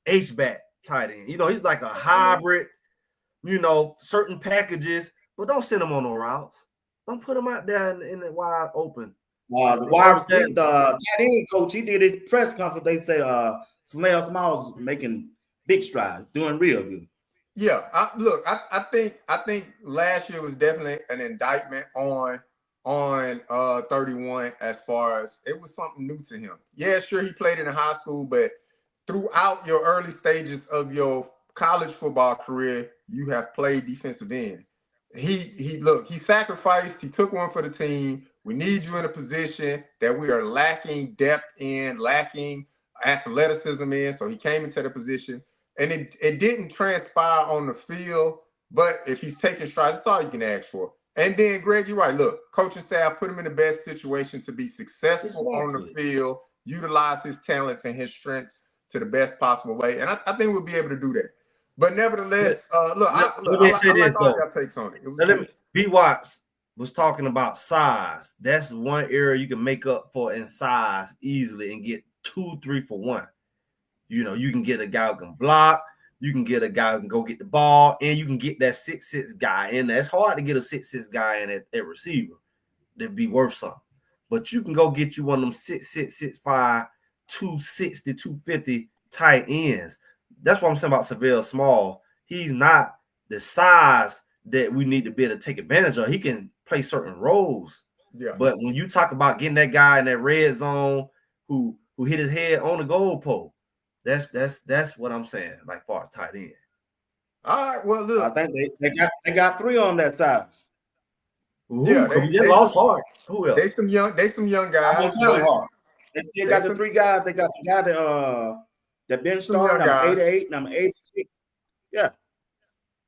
H-back tight end. You know, he's like a hybrid. You know, certain packages, but don't send him on no routes. Don't put him out there in the wide open. The tight end coach, he did his press conference. They say Seville Smalls making big strides, doing real good. Yeah, I think last year was definitely an indictment on 31 as far as it was something new to him. Yeah, sure, he played in high school, but throughout your early stages of your college football career, you have played defensive end. He sacrificed, he took one for the team. We need you in a position that we are lacking depth in, lacking athleticism in. So he came into the position. And it didn't transpire on the field, but if he's taking strides, that's all you can ask for. And then, Greg, you're right. Look, coaching staff put him in the best situation to be successful on the field, utilize his talents and his strengths to the best possible way. And I think we'll be able to do that. But nevertheless, I like all your takes on it. It was good. B. Watts was talking about size. That's one area you can make up for in size easily and get 2, 3 for 1. You know, you can get a guy who can block, you can get a guy who can go get the ball, and you can get that 6'6" guy in there. It's hard to get a 6'6" guy in at receiver that'd be worth something. But you can go get you one of them 6'6", 6'5", 260, 250 tight ends. That's what I'm saying about Seville Small. He's not the size that we need to be able to take advantage of. He can play certain roles. Yeah. But when you talk about getting that guy in that red zone who hit his head on the goalpost, that's what I'm saying, like far as tight end. All right. Well, look, I think they got 3 on that size. Ooh, yeah, they lost hard. Who else? They some young guys. They still got the 3 guys. They got the guy that been starting. I'm 88 and I'm 86. Yeah.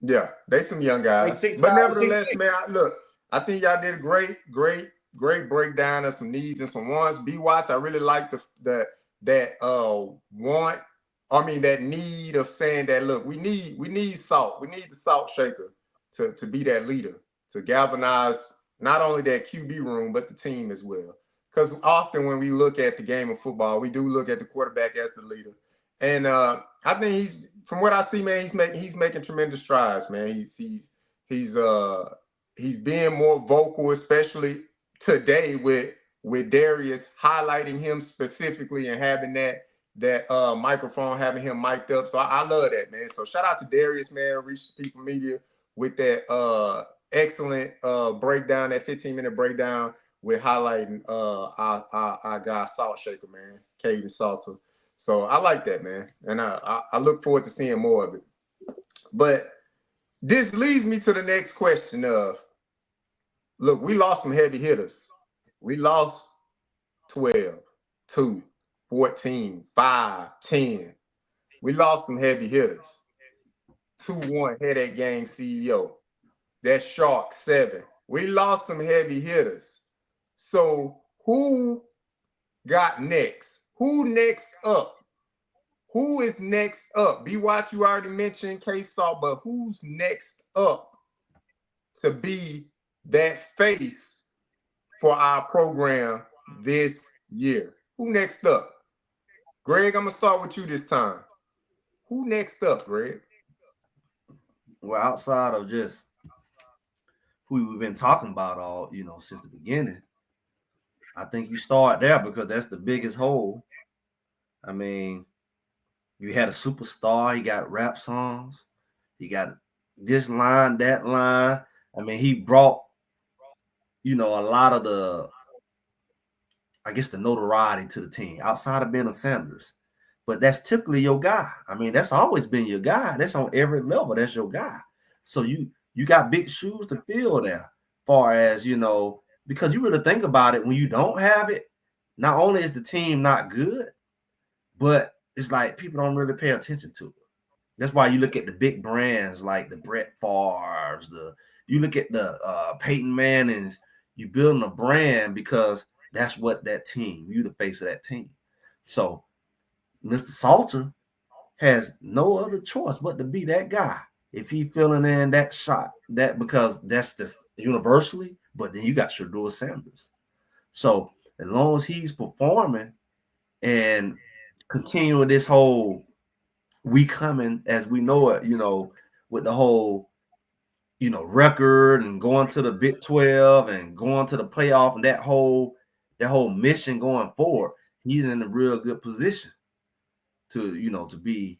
Yeah, they some young guys. Like but nevertheless, man, I think y'all did a great breakdown of some needs and some wants. B Watts, I really like that need of saying that, look, we need salt. We need the salt shaker to be that leader, to galvanize not only that QB room, but the team as well. Because often when we look at the game of football, we do look at the quarterback as the leader. And I think from what I see, man, he's making tremendous strides, man. He's being more vocal, especially today with Darius highlighting him specifically and having that microphone, having him mic'd up. So I love that, man. So shout out to Darius, man. Reach People Media with that excellent breakdown, that 15-minute breakdown with highlighting our guy Salt Shaker, man, Caden Salter. So I like that, man. And I look forward to seeing more of it. But this leads me to the next question of, look, we lost some heavy hitters. We lost 12, 2, 14, 5, 10. We lost some heavy hitters. 2-1 Headache Gang CEO. That's Shark 7. We lost some heavy hitters. So who got next? Who next up? Who is next up? B Watch, you already mentioned K-Salt, but who's next up to be that face for our program this year? Who next up? Greg, I'm gonna start with you this time. Who next up, Greg? Well, outside of just who we've been talking about all, since the beginning, I think you start there because that's the biggest hole. I mean, you had a superstar. He got rap songs. He got this line, that line. I mean, he brought, a lot of the I guess, the notoriety to the team outside of being a Sanders. But that's typically your guy. I mean, that's always been your guy. That's on every level. That's your guy. So you got big shoes to fill there, far as, you know, because you really think about it, when you don't have it, not only is the team not good, but it's like people don't really pay attention to it. That's why you look at the big brands like the Brett Favre's, you look at the Peyton Manning's, you building a brand because that's what that team, you the face of that team. So Mr. Salter has no other choice but to be that guy. If he filling in that shot, that because that's just universally, but then you got Shedeur Sanders. So as long as he's performing and continuing this whole we coming as we know it, you know, with the whole, you know, record and going to the Big 12 and going to the playoff and that whole mission going forward, he's in a real good position to, you know, to be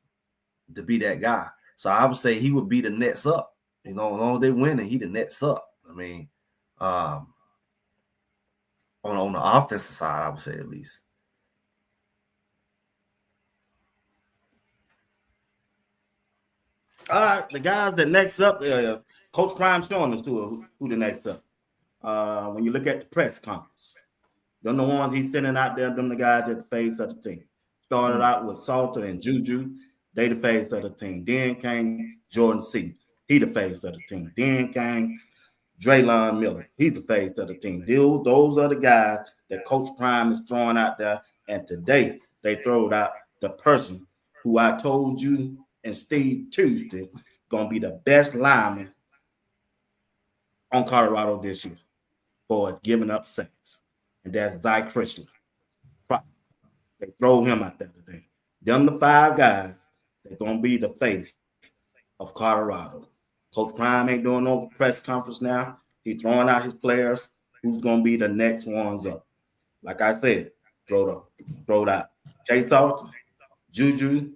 that guy. So I would say he would be the next up. You know, as long as they win, and he the next up. I mean, on the offensive side, I would say at least. All right, the guys that next up, Coach Prime showing us who the next up. When you look at the press conference, them the ones he's sending out there, them the guys at the face of the team. Started out with Salter and Juju, they the face of the team. Then came Jordan C. He the face of the team. Then came Draylon Miller. He's the face of the team. Those are the guys that Coach Prime is throwing out there. And today they throwed out the person who I told you and Steve Tuesday gonna be the best lineman on Colorado this year for us giving up sacks. And that's Zy Chrysler. They throw him out there today. Them the 5 guys that gonna be the face of Colorado. Coach Prime ain't doing no press conference now. He's throwing out his players. Who's gonna be the next ones up? Like I said, throw out Jay Salter, Juju.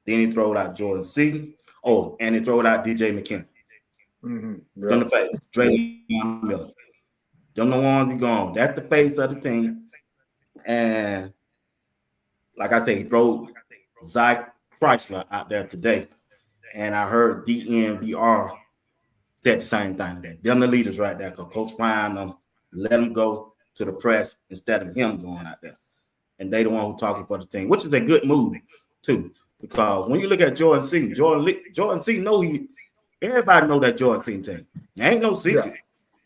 Then he throwed out Jordan C. Oh, and he throwed out DJ McKinney. Mm-hmm. Yeah. Them the face, Draymond Miller. Them the ones he gone. That's the face of the team. And like I said, he threw Zach Chrysler out there today. And I heard DNVR said the same thing today. Them the leaders right there, because Coach Prime let him go to the press instead of him going out there. And they the one who talking for the team, which is a good move too. Because when you look at Jordan C, Jordan C everybody know that Jordan C team. There ain't no secret.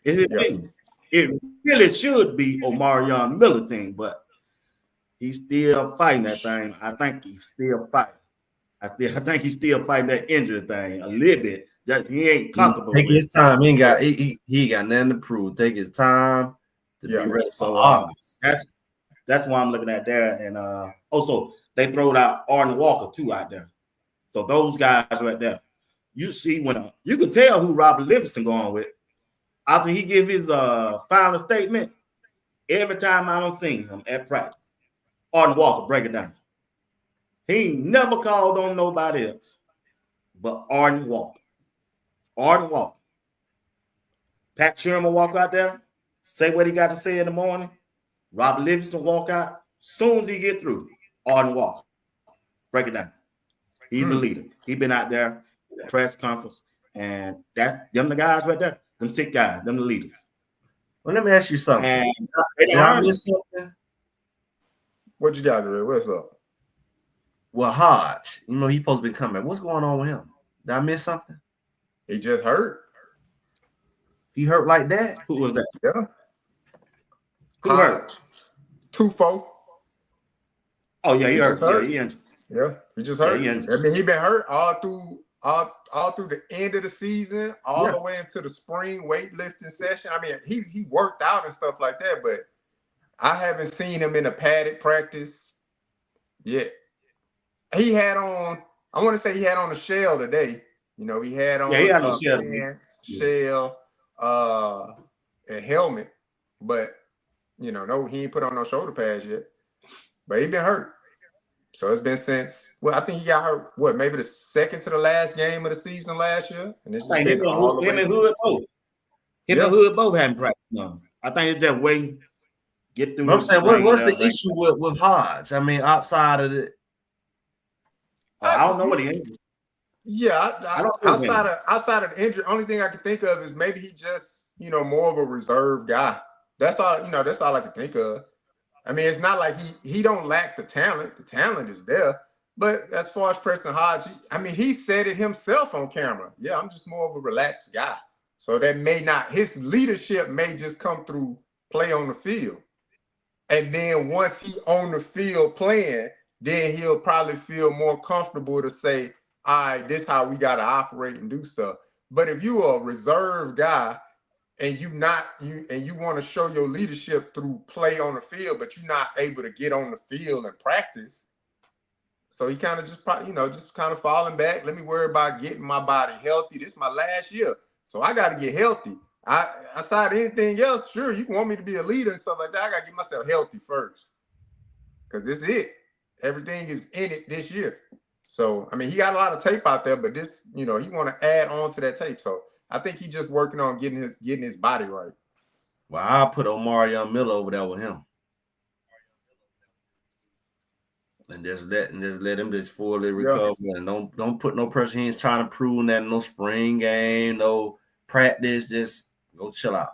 Yeah. It's his team. It really should be Omarion Miller team, but he's still fighting that thing. I think he's still fighting. I think he's still fighting that injury thing a little bit. Just he ain't comfortable. Take his time. He ain't got nothing to prove. Take his time to be ready. So that's why I'm looking at there. And also they throwed out Arden Walker too out there. So those guys right there. You see when you can tell who Robert Livingston going with. After he give his final statement, every time I don't see him at practice, Arden Walker break it down. He ain't never called on nobody else but Arden Walker. Arden Walker. Pat Sherman walk out there, say what he got to say in the morning. Robert Livingston walk out. Soon as he get through, Arden Walker. Break it down. He's the leader. He been out there, press conference, and that's them the guys right there. Them 6 guys, them the leaders. Well, let me ask you something. And did I miss something? What you got, Ray? What's up? Well, Hodge, you know, he's supposed to be coming. What's going on with him? Did I miss something? He just hurt. He hurt like that? Who was that? Yeah. Who hurt? Tufo. Oh, yeah, he hurt. Hurt. Yeah, he injured. Yeah, he just hurt. Yeah, I mean, he been hurt all through the end of the season, all the way into the spring weightlifting session. I mean, he worked out and stuff like that, but I haven't seen him in a padded practice yet. He had on, I want to say he had on a shell today. You know, he had on pants, shell, and helmet, but you know, no, he ain't put on no shoulder pads yet. But he been hurt. So it's been since, well, I think he got hurt, maybe the second to the last game of the season last year? And it's just been all the way. Him and Hood both. Him and Hood both haven't practiced. No. I think it's just waiting get through I'm the saying, spring. what's the issue with Hodge? I mean, outside of it, I don't know what he is. Yeah, outside of the injury, only thing I can think of is maybe he just, more of a reserve guy. That's all, that's all I can think of. I mean, it's not like he don't lack the talent. The talent is there. But as far as Preston Hodge, he said it himself on camera. Yeah, I'm just more of a relaxed guy. So that his leadership may just come through play on the field. And then once he on the field playing, then he'll probably feel more comfortable to say, all right, this is how we got to operate and do stuff. But if you are a reserve guy and you want to show your leadership through play on the field, but you're not able to get on the field and practice, so he kind of just kind of falling back. Let me worry about getting my body healthy. This is my last year, so I got to get healthy. Outside of anything else, sure, you can want me to be a leader and stuff like that. I got to get myself healthy first, because this is it. Everything is in it this year. So, he got a lot of tape out there, but this, he want to add on to that tape. So I think he's just working on getting his body right. Well, I'll put Omari Miller over there with him. And just let him just fully recover. Yeah. And don't put no pressure. He ain't trying to prove that no spring game, no practice. Just go chill out.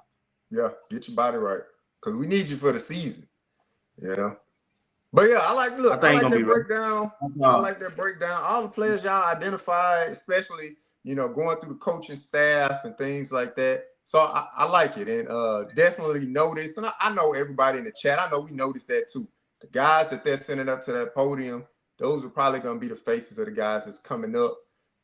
Yeah, get your body right. Because we need you for the season. But yeah, I like that breakdown. I like that breakdown. All the players y'all identified, especially, going through the coaching staff and things like that. So I like it, and definitely notice. And I know everybody in the chat. I know we noticed that too. The guys that they're sending up to that podium, those are probably going to be the faces of the guys that's coming up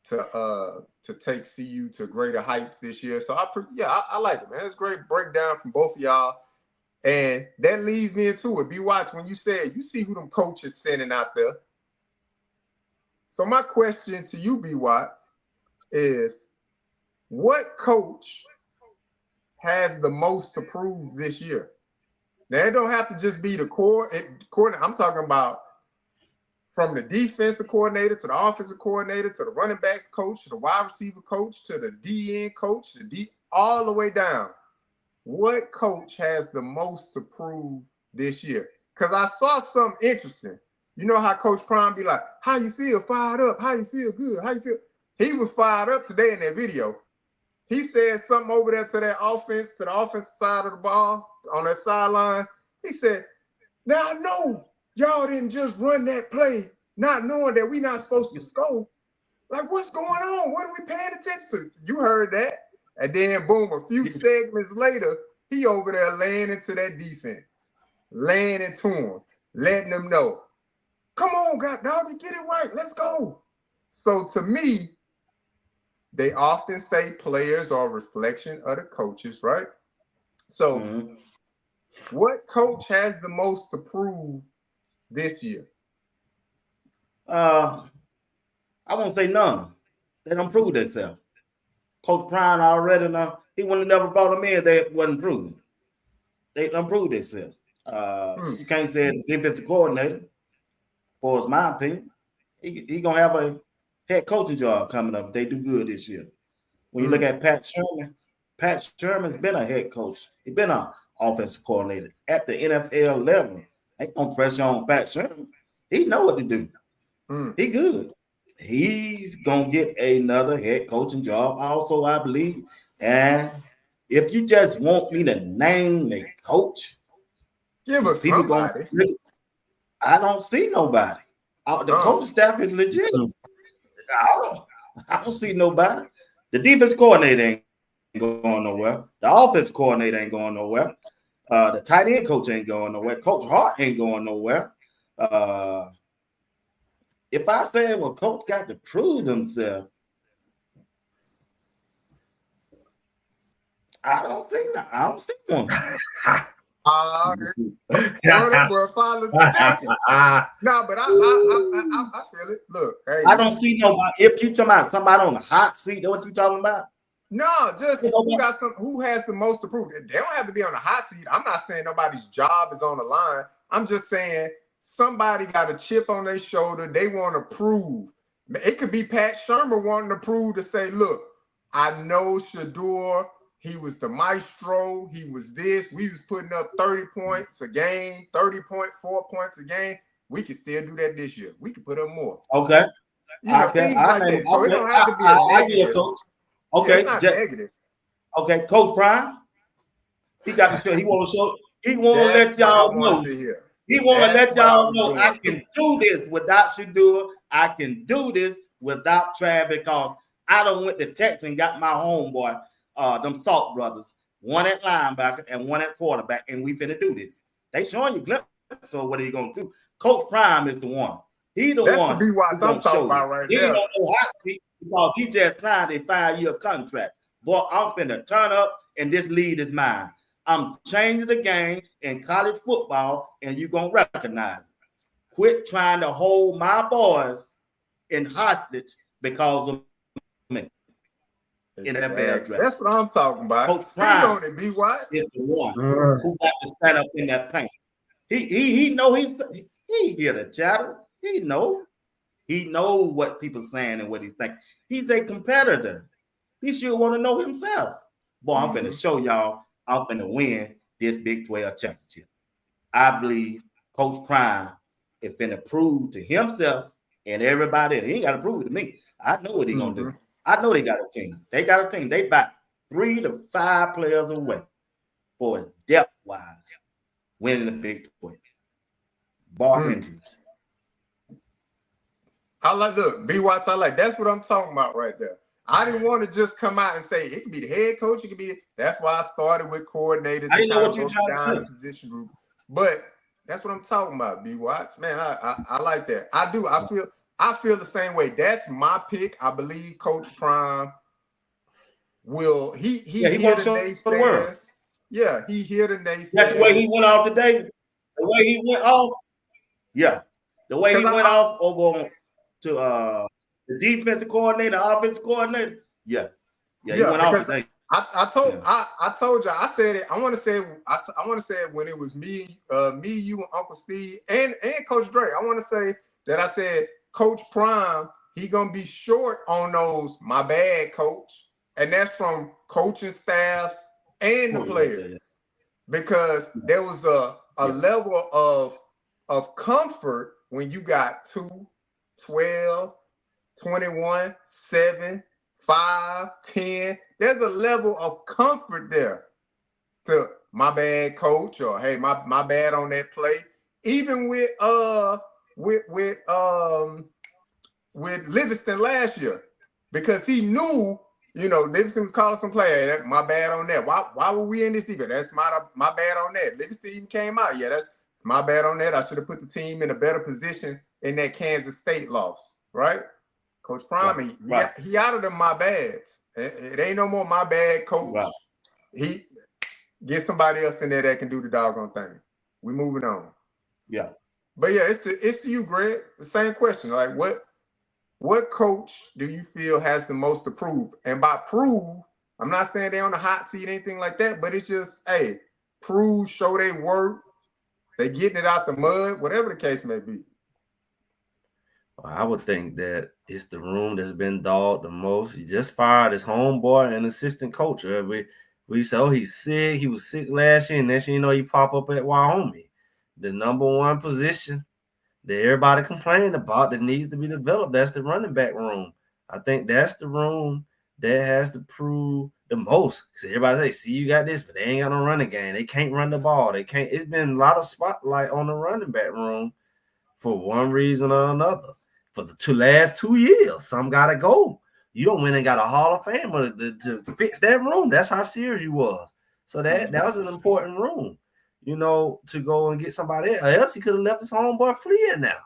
to take CU to greater heights this year. So I like it, man. It's a great breakdown from both of y'all. And that leads me into it. B-Watch, when you said you see who them coaches sending out there. So my question to you, B-Watch, is what coach has the most to prove this year? Now, it don't have to just be the coordinator. I'm talking about from the defensive coordinator to the offensive coordinator to the running backs coach to the wide receiver coach to the DN coach, all the way down. What coach has the most to prove this year? Because I saw something interesting. You know how Coach Prime be like, how you feel? Fired up. How you feel? Good. How you feel? He was fired up today in that video. He said something over there to the offensive side of the ball on that sideline. He said, now I know y'all didn't just run that play not knowing that we not supposed to score. Like, what's going on? What are we paying attention to? You heard that. And then, boom, a few segments later, he over there laying into that defense, laying into him, letting them know, come on, God, dog, you get it right. Let's go. So to me, they often say players are a reflection of the coaches, right? So what coach has the most to prove this year? I won't say none. They don't prove themselves. Coach Prime already now, he wouldn't have never brought them in. They wasn't proven. They don't prove themselves. You can't say it's the defensive coordinator, for my opinion. He gonna have a head coaching job coming up if they do good this year. When you look at Pat Sherman's been a head coach. He's been an offensive coordinator at the NFL level. Ain't no pressure on Pat Sherman. He know what to do. He good. He's gonna get another head coaching job also, I believe. And if you just want me to name a coach, give us somebody. I don't see nobody. The coaching staff is legit. I don't see nobody. The defense coordinator ain't going nowhere. The offense coordinator ain't going nowhere. The tight end coach ain't going nowhere. Coach Hart ain't going nowhere. If I say, well, coach got to prove himself, I don't see one. No, but I feel it. Look, hey, I don't see nobody. If you talking about somebody on the hot seat, what you talking about? No, just who has the most to prove. They don't have to be on the hot seat. I'm not saying nobody's job is on the line. I'm just saying somebody got a chip on their shoulder. They want to prove. It could be Pat Shermer wanting to prove to say, look, I know Shedeur He was the maestro. He was this. We was putting up 30 points a game, 30.4 points a game. We can still do that this year. We can put up more. Okay. Things like that. So it don't have to be a negative. Okay. It's not negative. Okay, Coach Prime. He got to show. He want to show. He want to let y'all know. He want to let y'all know I can do this without Shedeur. I can do this without Trav because I done went to Texas and got my homeboy, them Salt brothers, one at linebacker and one at quarterback, and we finna do this. They showing you glimpses. So what are you gonna do? Coach Prime is the one. He the one. That's what I'm talking about right there. He don't know hot seat because he just signed a 5-year contract. Boy, I'm finna turn up, and this lead is mine. I'm changing the game in college football, and you're going to recognize it. Quit trying to hold my boys in hostage because of me. Exactly. That's what I'm talking about. Coach Prime is the one who got to stand up in that paint. He know he hear the chatter. He know what people saying and what he's thinking. He's a competitor. He should want to know himself. Boy, I'm finna show y'all. I'm finna win this Big 12 championship. I believe Coach Prime is finna prove to himself and everybody else. He ain't got to prove it to me. I know what he's gonna do. I know they got a team. They got a team. They back 3 to 5 players away for depth-wise winning the Big 12. Bar injuries. B. Watts, that's what I'm talking about right there. I didn't want to just come out and say it could be the head coach, it could be. That's why I started with coordinators. I didn't know what you were trying down the position group, but that's what I'm talking about. B. Watts, man, I like that. I do. I feel the same way. That's my pick. I believe Coach Prime will. He hear the naysayers. Yeah, he hear the naysayers. That's the way he went off today. The way he went off. Yeah, the way he went off over to the defensive coordinator, offensive coordinator. Yeah, he went off today. I told you. I said it. I want to say it when it was me, you, and Uncle Steve, and Coach Dre. I want to say that I said Coach Prime, he gonna be short on those. My bad, coach, and that's from coaching staffs and the players, because there was a level of comfort when you got 2, 12. 21, 7, 5, 10. There's a level of comfort there to my bad, coach, or hey, my bad on that play. Even with Livingston last year, because he knew, Livingston was calling some play. Hey, my bad on that. Why were we in this defense? That's my bad on that. Livingston even came out. Yeah, that's my bad on that. I should have put the team in a better position in that Kansas State loss, right? Coach Prime, he out of them my bads. It ain't no more my bad, coach. Right. He get somebody else in there that can do the doggone thing. We moving on. Yeah. But yeah, it's to you, Greg. The same question. Like what coach do you feel has the most to prove? And by prove, I'm not saying they're on the hot seat, anything like that, but it's just, hey, prove, show they work. They getting it out the mud, whatever the case may be. I would think that it's the room that's been dogged the most. He just fired his homeboy and assistant coach. We said, he's sick. He was sick last year, and next thing he pop up at Wyoming. The number one position that everybody complained about that needs to be developed, that's the running back room. I think that's the room that has to prove the most. Because everybody say, see, you got this, but they ain't got no running game. They can't run the ball. They can't. It's been a lot of spotlight on the running back room for one reason or another. For the last 2 years, some got to go. You don't win and got a Hall of Famer to fix that room. That's how serious you was. So that was an important room, to go and get somebody else. He could have left his homeboy Flea in there,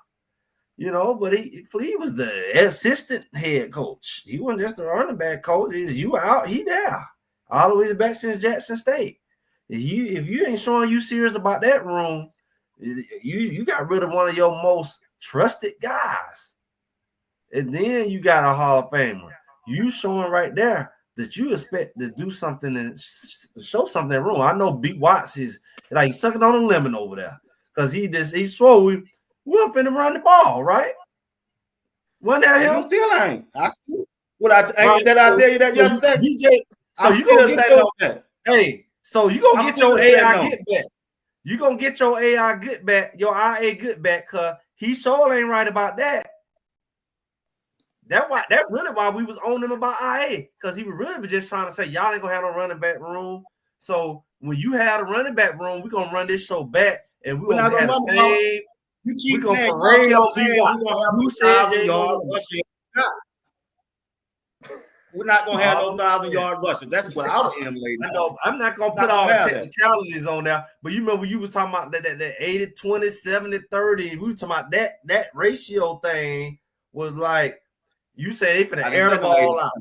but Flea was the assistant head coach. He wasn't just the running back coach. You out, he there. All the way back since Jackson State. If you ain't showing you serious about that room, you got rid of one of your most trusted guys. And then you got a Hall of Famer. You showing right there that you expect to do something and show something in the room. I know B. Watts is like he's sucking on a lemon over there because he swore we're finna run the ball, right? Wasn't that him? You still ain't. I still. I tell you that yesterday. So you gonna get your AI get back. You gonna get your AI good back, your IA good back, cause he sure ain't right about that. That really why we was on him about IA, because he was really just trying to say y'all ain't gonna have no running back room. So when you have a running back room, we're gonna run this show back and we're gonna have the same. You keep we're saying, gonna parade on you said 1,000-yard rushing. We're not gonna have no 1,000-yard rushing. That's what I was emulating. I know I'm not gonna put all the technicalities on there, but you remember you was talking about that 80-20, 70-30. We were talking about that ratio thing was like you said they finna air the ball out.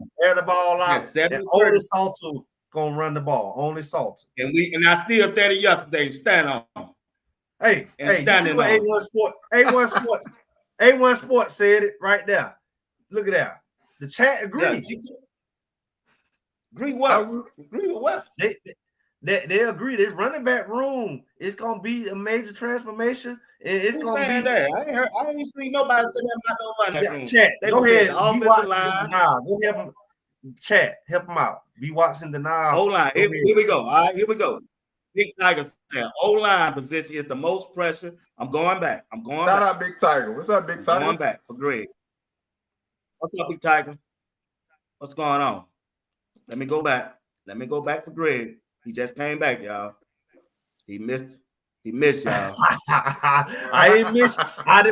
And only Salter gonna run the ball. Only Salter. And I still said it yesterday. Stand on. Hey, you see what A1 Sports said it right there. Look at that. The chat agreed. Yeah, agree what? Agree with what? They agree. This running back room is gonna be a major transformation. It's Who's gonna saying be that. I ain't seen nobody say that about no running back room. Chat, go ahead. The offensive line. Go help him. Chat, help him out. Be watching the now. O-line. Here we go. All right, here we go. Big Tiger said O-line position is the most pressure. I'm going back. Shout out Big Tiger. What's up, Big Tiger? Going back for Greg. What's up, Big Tiger? What's going on? Let me go back. For Greg. He just came back, y'all. He missed y'all. I ain't miss.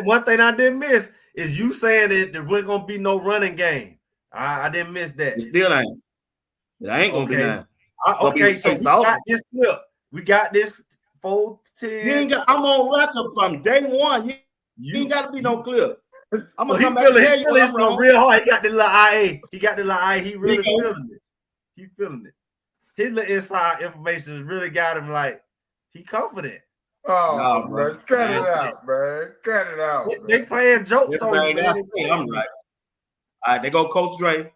One thing I didn't miss is you saying that there wasn't gonna be no running game. I didn't miss that. It still ain't. It ain't gonna be none. Okay, so we got this clip. We got this 4-10. I'm on record from day one. You ain't got to be no clip. I'm gonna come back and tell you it's real hard. He got the little IA. He really feeling it. He feeling it. His little inside information has really got him like he confident. Oh, no, man. Cut it out, man. Cut it out. They playing jokes on you, man. I'm right. All right, they go Coach Dre.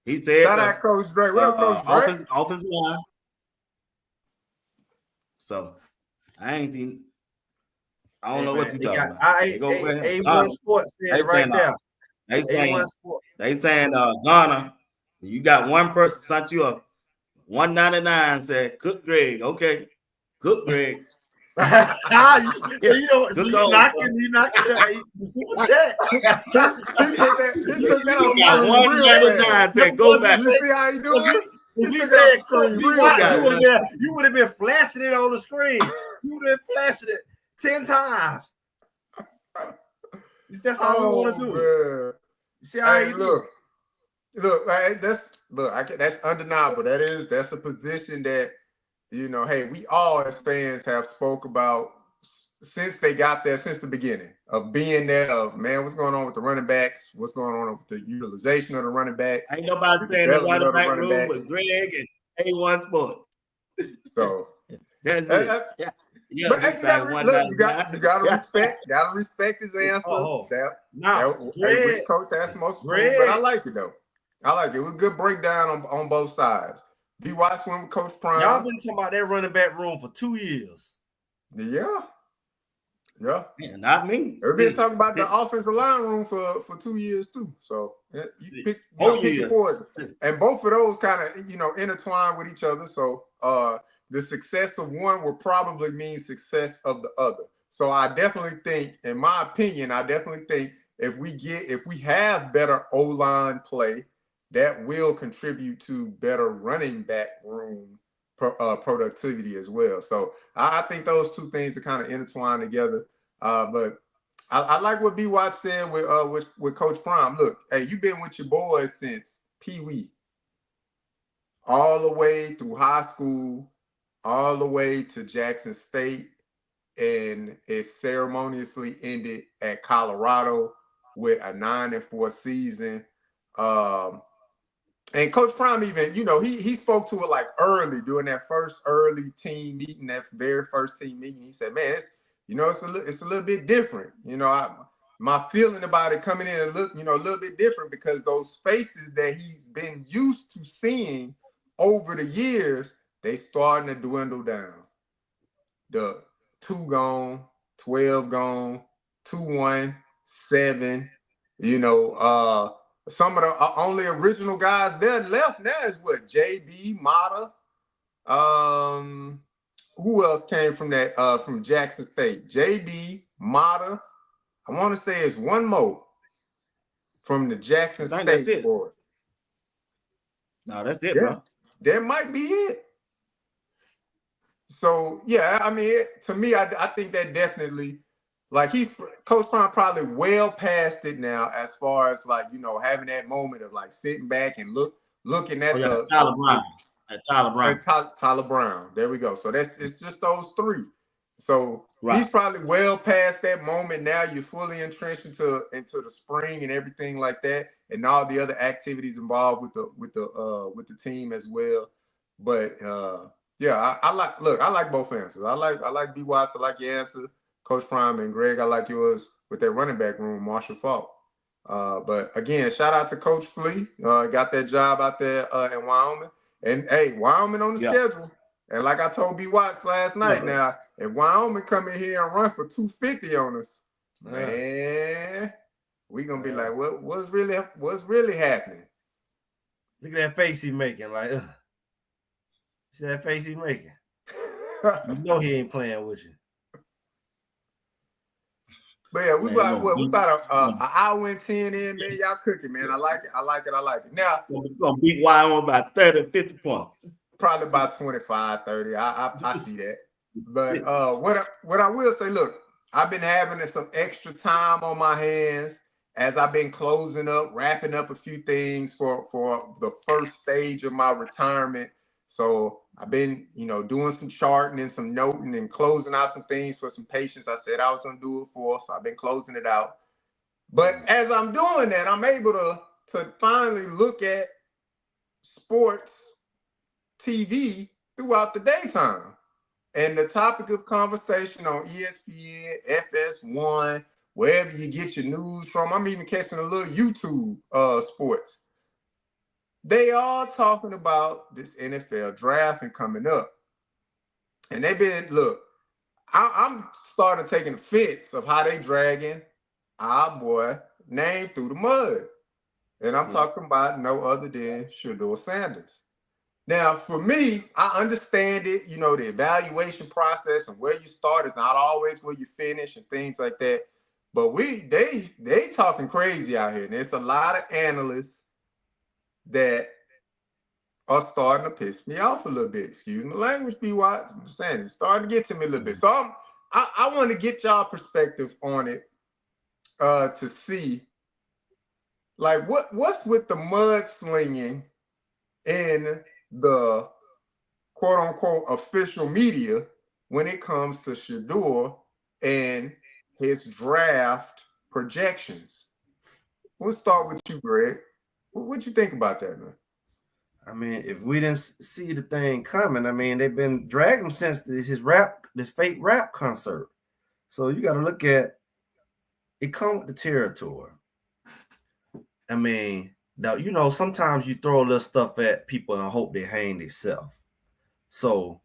He said, shout out Coach Dre. What up, Coach Dre? Offensive line. So, I don't know what you're talking about. A1 Sports said right there. They saying Ghana, you got one person sent you a 199 said, Cook Greg. Okay. Cook Greg. You knocking the super chat. He took that on 199 said, go back. You see how he doing? If you said you would have been flashing it on the screen. You would have been flashing it 10 times. That's all we want to do. Man. You see how that's undeniable. That's a position that, hey, we all as fans have spoke about since they got there, since the beginning of being there, of man, what's going on with the running backs? What's going on with the utilization of the running backs? Ain't nobody saying the running back room with Greg and A1 Sports. So that's it. Yeah, but you gotta respect his answer. Which coach has most proof, but I like it though. I like it. It was a good breakdown on both sides. B. Watts went with Coach Prime. Y'all been talking about that running back room for 2 years. Yeah. Not me. We've been talking about the offensive line room for 2 years too. So you pick your poison. And both of those kind of intertwine with each other. So the success of one will probably mean success of the other. So I definitely think, in my opinion, if we have better O-line play, that will contribute to better running back room productivity as well. So I think those two things are kind of intertwined together. But I like what B. Watt said with Coach Prime. Look, hey, you've been with your boys since Pee Wee, all the way through high school, all the way to Jackson State, and it ceremoniously ended at Colorado with a 9-4 season. And Coach Prime even, he spoke to it like early during that first early team meeting, that very first team meeting. He said, man, it's a little bit different. My feeling about it coming in a little bit different because those faces that he's been used to seeing over the years, they starting to dwindle down. The 2 gone, 12 gone, 2-1, 7, Some of the only original guys there left now is what? JB, Mata. Who else came from that? From Jackson State? JB, Mata. I want to say it's one more from the Jackson State squad. No, that's it, bro. That might be it. So yeah, I mean, to me, I think that definitely, like, Coach Prime probably well past it now, as far as, like, you know, having that moment of like sitting back and looking at Tyler Brown. Tyler Brown. There we go. So it's just those three. So he's probably well past that moment now. You're fully entrenched into the spring and everything like that, and all the other activities involved with the team as well. But yeah, I like both answers. I like B. Watts. I like your answer, Coach Prime, and Greg. I like yours with that running back room, Marshall Faulk. But again, shout out to Coach Flea. Got that job out there in Wyoming. And hey, Wyoming on the schedule. And like I told B. Watts last night, now, if Wyoming come in here and run for 250 on us, man, we gonna be like, what's really happening? Look at that face he's making, like, see that face he's making? You know he ain't playing with you. But yeah, we about an hour and 10 in, man. Y'all cooking, man. I like it. Now, we're going to beat Wyoming by 30, 50 points. Probably about 25, 30. I see that. But what I will say, look, I've been having some extra time on my hands as I've been wrapping up a few things for the first stage of my retirement. So I've been, doing some charting and some noting and closing out some things for some patients I said I was going to do it for. So I've been closing it out. But as I'm doing that, I'm able to finally look at sports TV throughout the daytime. And the topic of conversation on ESPN, FS1, wherever you get your news from, I'm even catching a little YouTube sports. They all talking about this NFL draft and coming up. And they've been, look, I'm starting taking fits of how they dragging our boy name through the mud. And I'm talking about no other than Shedeur Sanders. Now, for me, I understand it, the evaluation process and where you start is not always where you finish and things like that. But they talking crazy out here. And there's a lot of analysts that are starting to piss me off a little bit. Excuse my language, B. Watts. I'm just saying, it's starting to get to me a little bit. So I want to get y'all perspective on it to see, like, what's with the mudslinging in the quote-unquote official media when it comes to Shedeur and his draft projections. We'll start with you, Greg. What you think about that, man? I mean, if we didn't see the thing coming, I mean, they've been dragging him since this fake rap concert. So you got to look at it. Come with the territory. I mean, now, sometimes you throw a little stuff at people and hope they hang themselves. So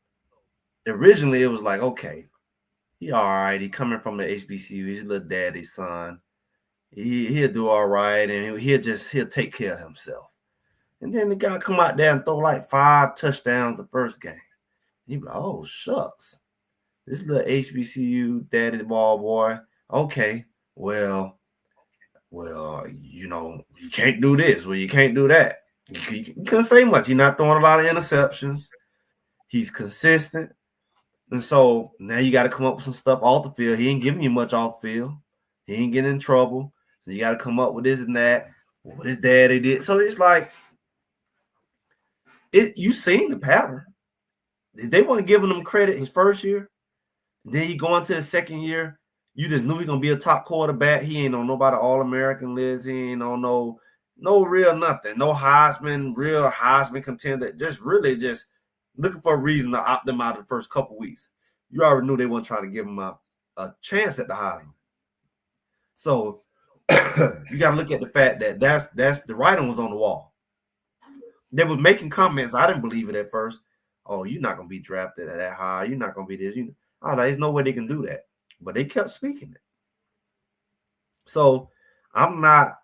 originally it was like, okay, he all right. He coming from the HBCU. He's a little daddy's son. He'll do all right, and he'll take care of himself. And then the guy come out there and throw like 5 touchdowns the first game. You be like, oh, shucks. This little HBCU daddy ball boy. Okay, well, you can't do this. Well, you can't do that. You couldn't say much. He's not throwing a lot of interceptions. He's consistent. And so now you got to come up with some stuff off the field. He ain't giving you much off the field. He ain't getting in trouble. So you got to come up with this and that. What his daddy did. So it's like, you seen the pattern. They weren't giving him credit his first year. Then he go into his second year. You just knew he gonna be a top quarterback. He ain't on nobody All-American list. He ain't on no real nothing. No real Heisman contender. Just looking for a reason to opt them out of the first couple weeks. You already knew they weren't trying to give him a chance at the Heisman. So you got to look at the fact that that's the writing was on the wall. They were making comments. I didn't believe it at first. Oh, you're not going to be drafted at that high. You're not going to be this. I was like, there's no way they can do that. But they kept speaking it. So I'm not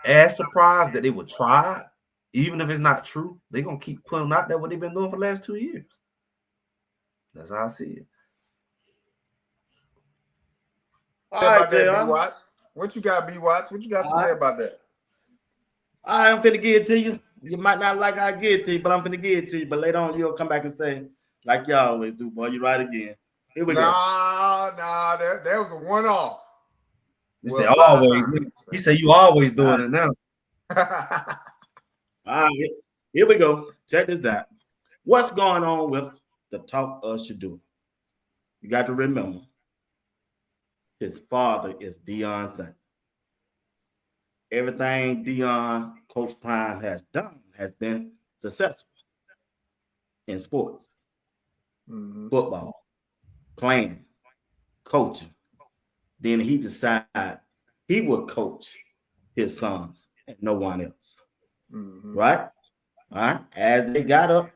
as surprised that they would try, even if it's not true. They're gonna keep putting out there what they've been doing for the last 2 years. That's how I see it. All right, About that, JR. B Watts. What you got, B Watts? What you got to say about that? I'm finna give it to you. You might not like how I give it to you, but I'm finna give it to you. But later on, you'll come back and say, like you always do, boy, you right again. Here we go. That was a one-off. You say always. He said you always doing it now. All right, here we go. Check this out. What's going on with the talk of Shedeur? You got to remember, his father is Deion Thing. Everything Deion, Coach Prime has done has been successful in sports, football, playing, coaching. Then he decided he would coach his sons and no one else. Right? All right. As they got up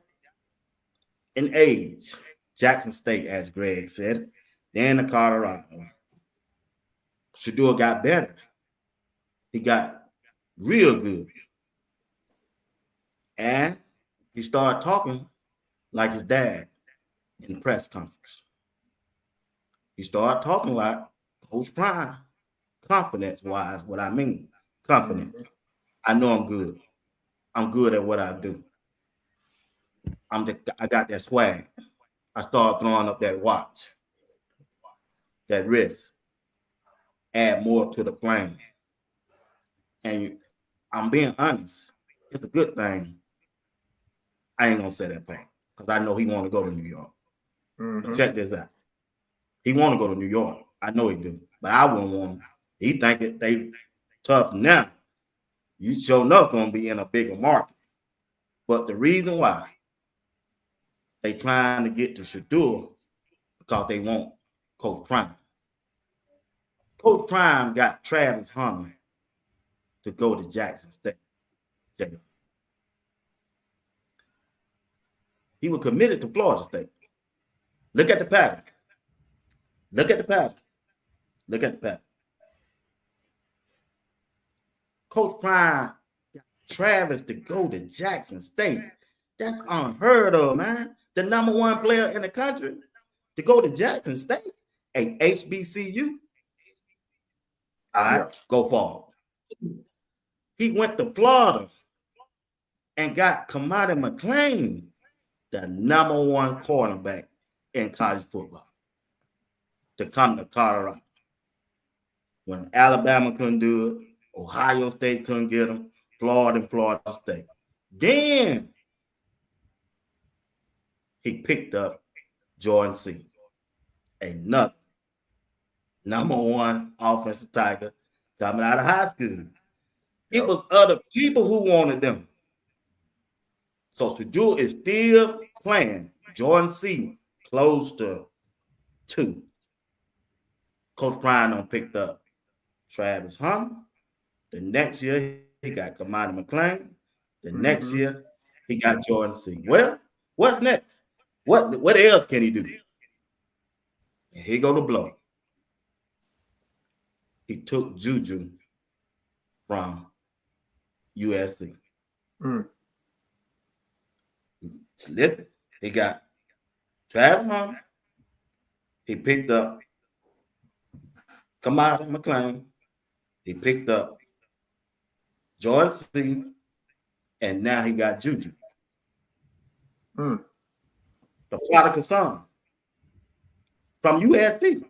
in age, Jackson State, as Greg said, then the Colorado. Shedeur got better. He got real good. And he started talking like his dad in the press conference. He started talking like Coach Prime, confidence-wise, what I mean, confidence. I know I'm good. I'm good at what I do. I got that swag. I started throwing up that watch, that wrist, add more to the flame. And I'm being honest. It's a good thing. I ain't gonna say that part because I know he want to go to New York. But check this out. He want to go to New York. I know he do, but I wouldn't want him. He think it they tough now. You sure enough gonna be in a bigger market. But the reason why they trying to get to Shedeur because they want Coach Prime. Coach Prime got Travis Hunter to go to Jackson State. He was committed to Florida State. Look at the pattern. Look at the pattern. Look at the pattern. Coach Prime got Travis to go to Jackson State. That's unheard of, man. The number one player in the country to go to Jackson State, a HBCU. All right, go forward. He went to Florida and got Kamada McClain, the number one quarterback in college football, to come to Colorado. When Alabama couldn't do it, Ohio State couldn't get him, Florida and Florida State. Then he picked up Jordan C., another number one offensive tiger coming out of high school. It was other people who wanted them. So Shedeur is still playing Jordan C. close to 2. Coach Prime picked up Travis Hunter. The next year, he got Kamada McClain. The next year, he got Jordan C. Well, what's next? What else can he do? And here go the blow. He took Juju from USC. Listen, he got Travis Hunter. He picked up Kamada McClain. He picked up Jordan C. And now he got Juju. The prodigal son from USC.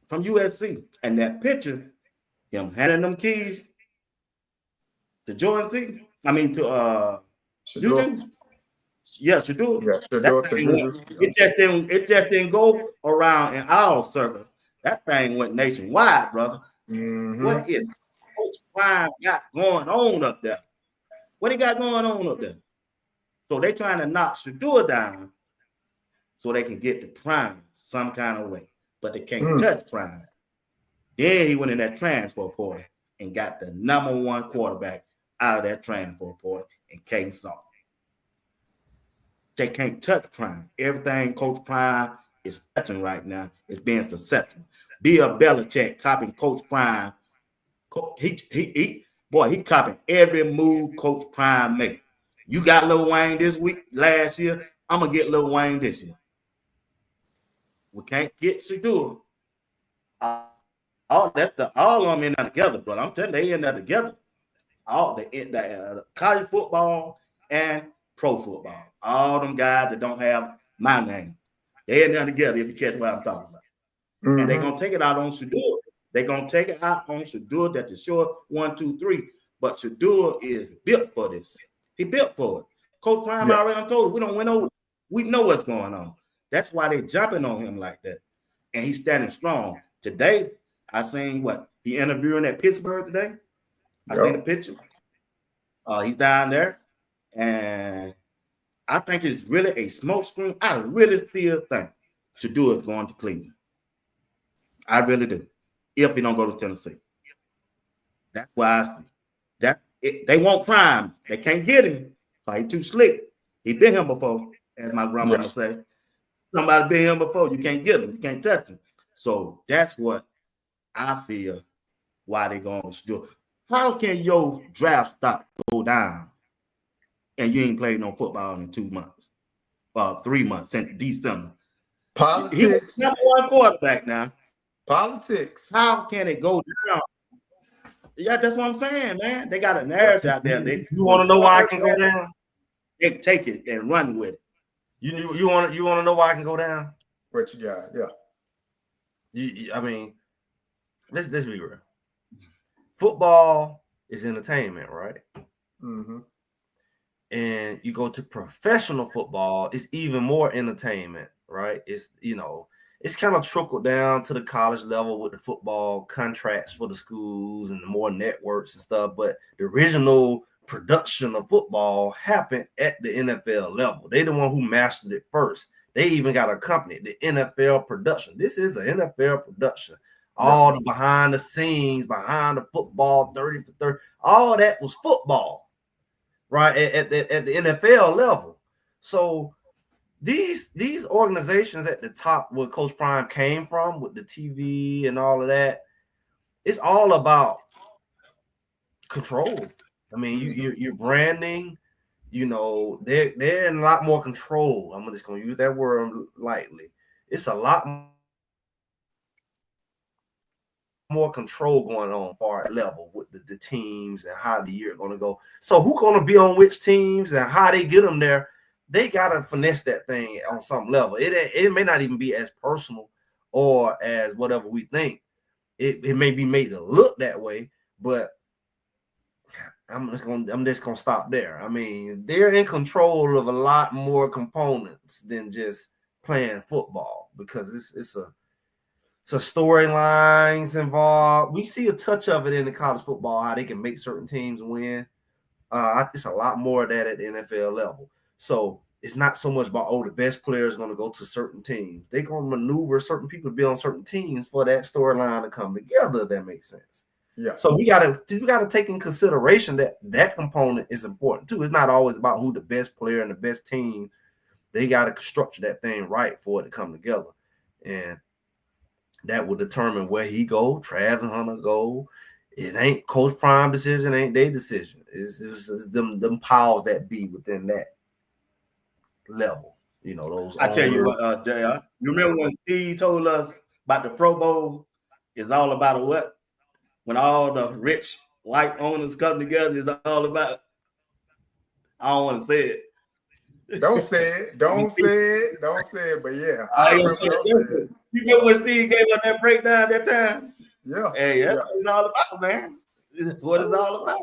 From USC. And that picture, him handing them keys to Jordan C. I mean to Juju. Yeah, Shedeur. It just didn't go around in our circle. That thing went nationwide, brother. What is Coach Prime got going on up there? What he got going on up there? So they trying to knock Shedeur down so they can get the Prime some kind of way. But they can't touch Prime. Then he went in that transfer portal and got the number one quarterback out of that transfer portal and Kane Saw. They can't touch Prime. Everything Coach Prime is touching right now is being successful. Bill Belichick copying Coach Prime He copied every move Coach Prime made. You got Lil Wayne last year. I'm gonna get Lil Wayne this year. We can't get Shedeur. All of them in there together, bro. I'm telling you, they in there together. All the college football and pro football. All them guys that don't have my name. They in there together, if you catch what I'm talking about. Mm-hmm. And they're gonna take it out on Shedeur. They're gonna take it out on Shedeur. That's the short 1, 2, 3. But Shedeur is built for this. He built for it. Coach Prime already told us we don't win over. We know what's going on. That's why they're jumping on him like that. And he's standing strong. Today, I seen he interviewing at Pittsburgh today. I seen the picture. He's down there. And I think it's really a smoke screen. I really still think Shedeur is going to Cleveland. I really do. If he don't go to Tennessee. That's why they won't Prime. They can't get him. He's too slick. He been here before, as my grandma say. Somebody been here before. You can't get him. You can't touch him. So that's what I feel why they going to do. How can your draft stock go down and you ain't played no football in 2 months? 3 months since December. Politics. He was number one quarterback now. Politics. How can it go down? Yeah, that's what I'm saying, man. They got a narrative out there. You want to know why I can go down? They take it and run with it. You want to know why I can go down? What you got? Yeah. I mean, let's be real. Football is entertainment, right? Mm-hmm. And you go to professional football, it's even more entertainment, right? It's it's kind of trickled down to the college level with the football contracts for the schools and the more networks and stuff. But the original production of football happened at the NFL level. They the one who mastered it first. They even got a company, the NFL production. This is an NFL production. All the behind the scenes, behind the football, 30 for 30, all that was football, right? At the NFL level. So these organizations at the top where Coach Prime came from with the TV and all of that, it's all about control. I mean, you're branding, they're in a lot more control. I'm just going to use that word lightly. It's a lot more control going on far level with the teams and how the year going to go. So who's going to be on which teams and how they get them there? They got to finesse that thing on some level. It may not even be as personal or as whatever we think. It may be made to look that way, but I'm just gonna stop there. I mean, they're in control of a lot more components than just playing football because it's a storylines involved. We see a touch of it in the college football, how they can make certain teams win. It's a lot more of that at the NFL level. So it's not so much about, the best player is going to go to certain teams. They're going to maneuver certain people to be on certain teams for that storyline to come together. If that makes sense. Yeah. So we gotta take in consideration that component is important too. It's not always about who the best player and the best team. They gotta structure that thing right for it to come together, and that will determine where he go. Travis Hunter go. It ain't Coach Prime decision. Ain't their decision. It's them powers that be within that level. Those. I tell you what, JR. You remember when Steve told us about the Pro Bowl is all about what? When all the rich white owners come together, it's all about. I don't want to say it. Don't say it. Don't say it. But yeah, You know when Steve gave us that breakdown that time? Yeah. Hey, that's what it's all about, man. That's what it's all about.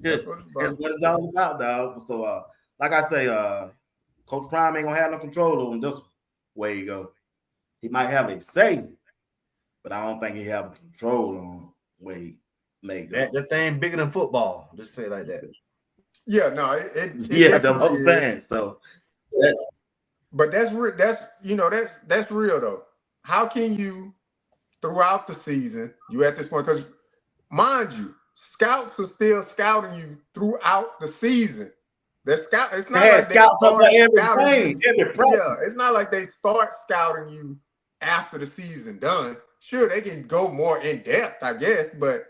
That's what it's all about, dog. So, like I say, Coach Prime ain't gonna have no control over this way you go. He might have a say. But I don't think he have control on where he may go. That thing bigger than football. Just say it like that. Yeah, no, that's what I'm saying. So, but that's real. That's real though. How can you throughout the season? You at this point because, mind you, scouts are still scouting you throughout the season. They're scout. It's not like scouts up every Yeah, it's not like they start scouting you after the season done. Sure, they can go more in depth, I guess, but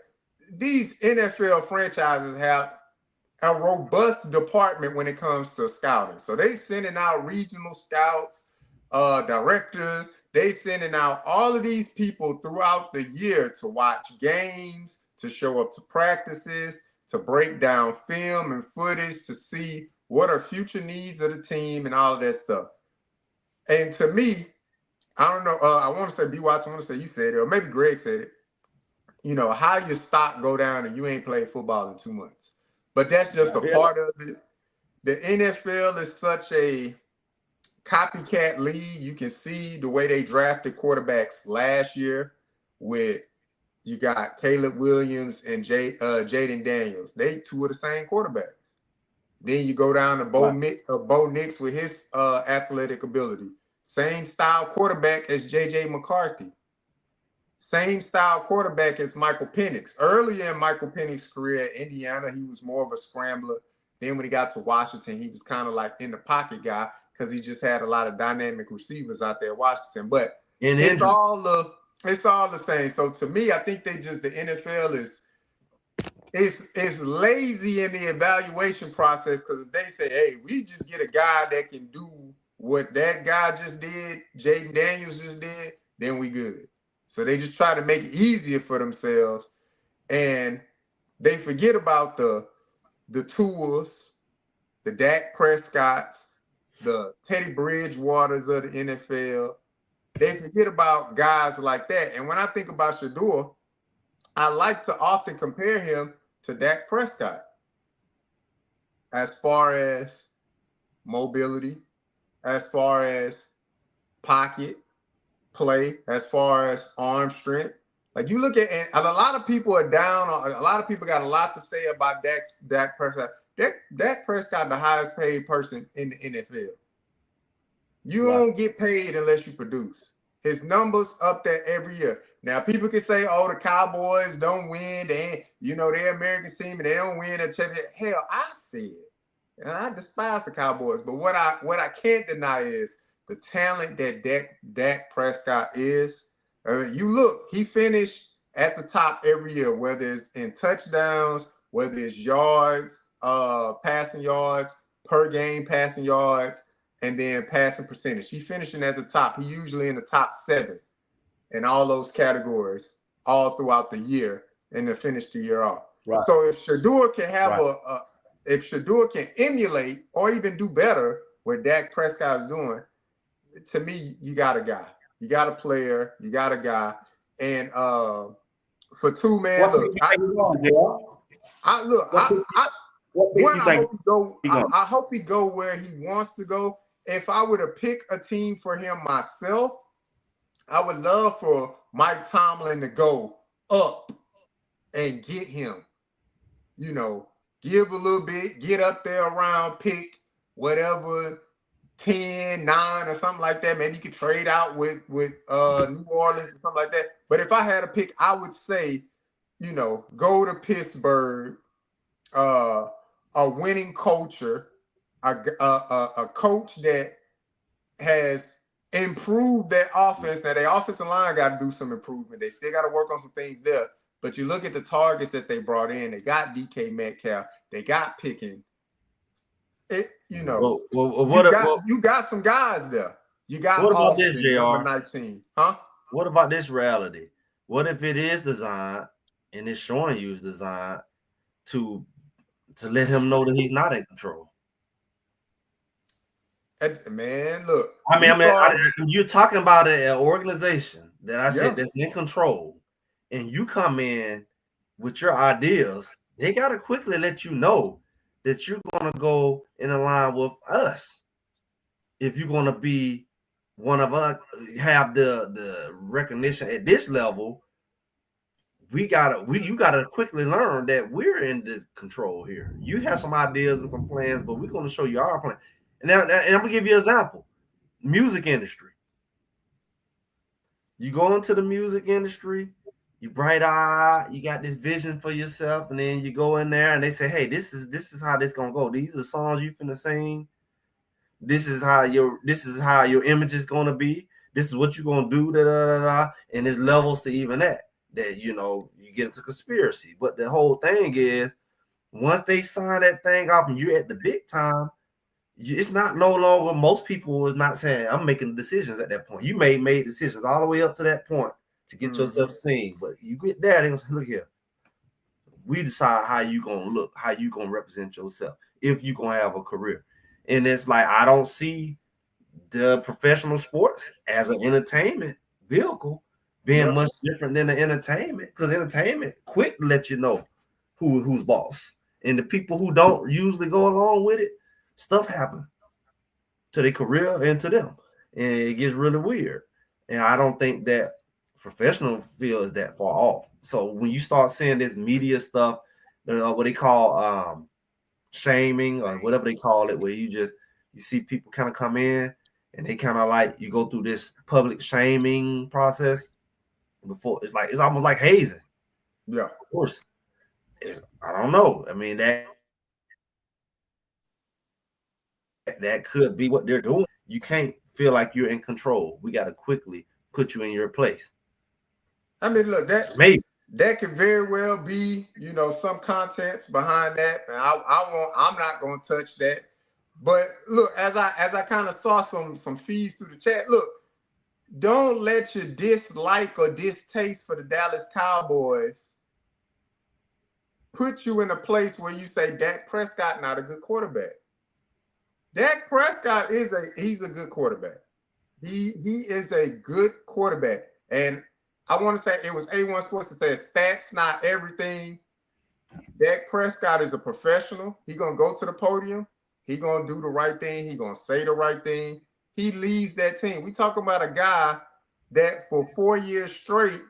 these NFL franchises have a robust department when it comes to scouting. So they sending out regional scouts, directors. They sending out all of these people throughout the year to watch games, to show up to practices, to break down film and footage, to see what are future needs of the team and all of that stuff. And to me, I don't know. I want to say B. Watson. I want to say you said it, or maybe Greg said it. You know, how your stock go down and you ain't played football in 2 months. But that's just a part of it. The NFL is such a copycat league. You can see the way they drafted quarterbacks last year with you got Caleb Williams and Jaden Daniels. They two of the same quarterbacks. Then you go down to Bo Nix with his athletic ability. Same style quarterback as J.J. McCarthy. Same style quarterback as Michael Penix. Early in Michael Penix's career at Indiana, he was more of a scrambler. Then when he got to Washington, he was kind of like in the pocket guy because he just had a lot of dynamic receivers out there at Washington. But it's all the same. So to me, I think the NFL is lazy in the evaluation process because if they say, hey, we just get a guy that can do what that guy just did, Jaden Daniels just did, then we good. So they just try to make it easier for themselves, and they forget about the Tuas, the Dak Prescotts, the Teddy Bridgewaters of the NFL. They forget about guys like that. And when I think about Shedeur, I like to often compare him to Dak Prescott as far as mobility, as far as pocket play, as far as arm strength. Like you look at, and a lot of people are down on, a lot of people got a lot to say about Dak Prescott. Dak Prescott, the highest paid person in the NFL. You don't get paid unless you produce. His numbers up there every year. Now, people can say, oh, the Cowboys don't win. They're American team and they don't win. Hell, I see it. And I despise the Cowboys. But what I can't deny is the talent that Dak Prescott is. You look, he finished at the top every year, whether it's in touchdowns, whether it's yards, passing yards, per game passing yards, and then passing percentage. He's finishing at the top. He's usually in the top 7 in all those categories all throughout the year and then finish the year off. Right. So if Shedeur can have if Shedeur can emulate or even do better what Dak Prescott is doing, to me, you got a guy. You got a player. You got a guy. And for two, man, I hope he go where he wants to go. If I were to pick a team for him myself, I would love for Mike Tomlin to go up and get him. Give a little bit, get up there around pick whatever 10, 9 or something like that. Maybe you could trade out with New Orleans or something like that. But if I had a pick, I would say, go to Pittsburgh, a winning culture, a coach that has improved their offense. Now, their offensive line got to do some improvement. They still got to work on some things there. But you look at the targets that they brought in. They got DK Metcalf. They got Pickens. You got some guys there. You got what about Austin, this, JR? number 19. Huh? What about this reality? What if it is designed and it's showing you is designed to let him know that he's not in control? Man, look. You're talking about an organization that I said that's in control, and you come in with your ideas. They got to quickly let you know that you're going to go in line with us. If you're going to be one of us, have the recognition at this level, you gotta quickly learn that we're in the control here. You have some ideas and some plans, but we're going to show you our plan. And I'm going to give you an example. Music industry. You go into the music industry, you bright eye, you got this vision for yourself, and then you go in there and they say, hey, this is how this gonna go. These are songs you finna sing. This is how your image is gonna be. This is what you're gonna do, and there's levels to even that you get into conspiracy. But the whole thing is, once they sign that thing off and you're at the big time, it's not no longer. Most people is not saying I'm making decisions at that point. You made decisions all the way up to that point to get yourself seen, but you get there, they're gonna say, look here. We decide how you gonna look, how you gonna represent yourself, if you gonna have a career. And it's like, I don't see the professional sports as an entertainment vehicle being much different than the entertainment, because entertainment quick to let you know who's boss. And the people who don't usually go along with it, stuff happen to their career and to them. And it gets really weird. And I don't think that professional field is that far off. So when you start seeing this media stuff, what they call shaming or whatever they call it, where you see people kind of come in and they kind of like, you go through this public shaming process before. It's almost like hazing. Yeah, of course. I don't know. I mean, that could be what they're doing. You can't feel like you're in control. We got to quickly put you in your place. I mean, look, that could very well be, some context behind that, and I'm not going to touch that. But look, as I kind of saw some feeds through the chat, look, don't let your dislike or distaste for the Dallas Cowboys put you in a place where you say Dak Prescott not a good quarterback. Dak Prescott he's a good quarterback. He is a good quarterback. And I want to say it was A1 Sports to say stats not everything. Dak Prescott is a professional. He's going to go to the podium. He's going to do the right thing. He's going to say the right thing. He leads that team. We talking about a guy that for 4 years straight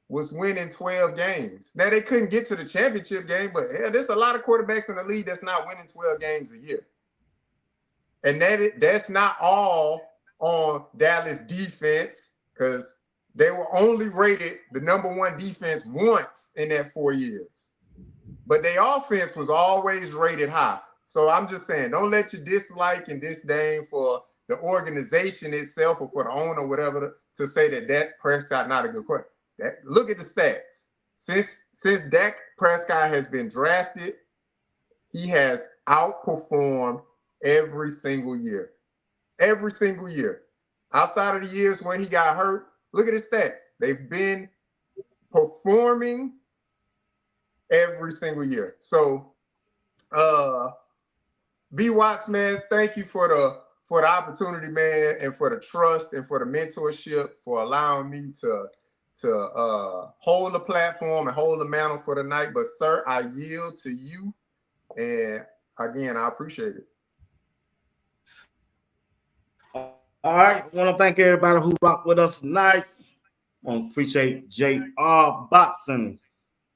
was winning 12 games. Now, they couldn't get to the championship game, but there's a lot of quarterbacks in the league that's not winning 12 games a year. And that's not all on Dallas defense, because they were only rated the number one defense once in that 4 years. But their offense was always rated high. So I'm just saying, don't let your dislike and disdain for the organization itself or for the owner or whatever to say that Dak Prescott not a good quarterback. Look at the stats. Since Dak Prescott has been drafted, he has outperformed every single year. Every single year. Outside of the years when he got hurt, look at his stats. They've been performing every single year. So, B. Watts, man, thank you for the opportunity, man, and for the trust and for the mentorship, for allowing me to hold the platform and hold the mantle for the night. But, sir, I yield to you. And, again, I appreciate it. All right. I want to thank everybody who rocked with us tonight. I want to appreciate J.R. Boxing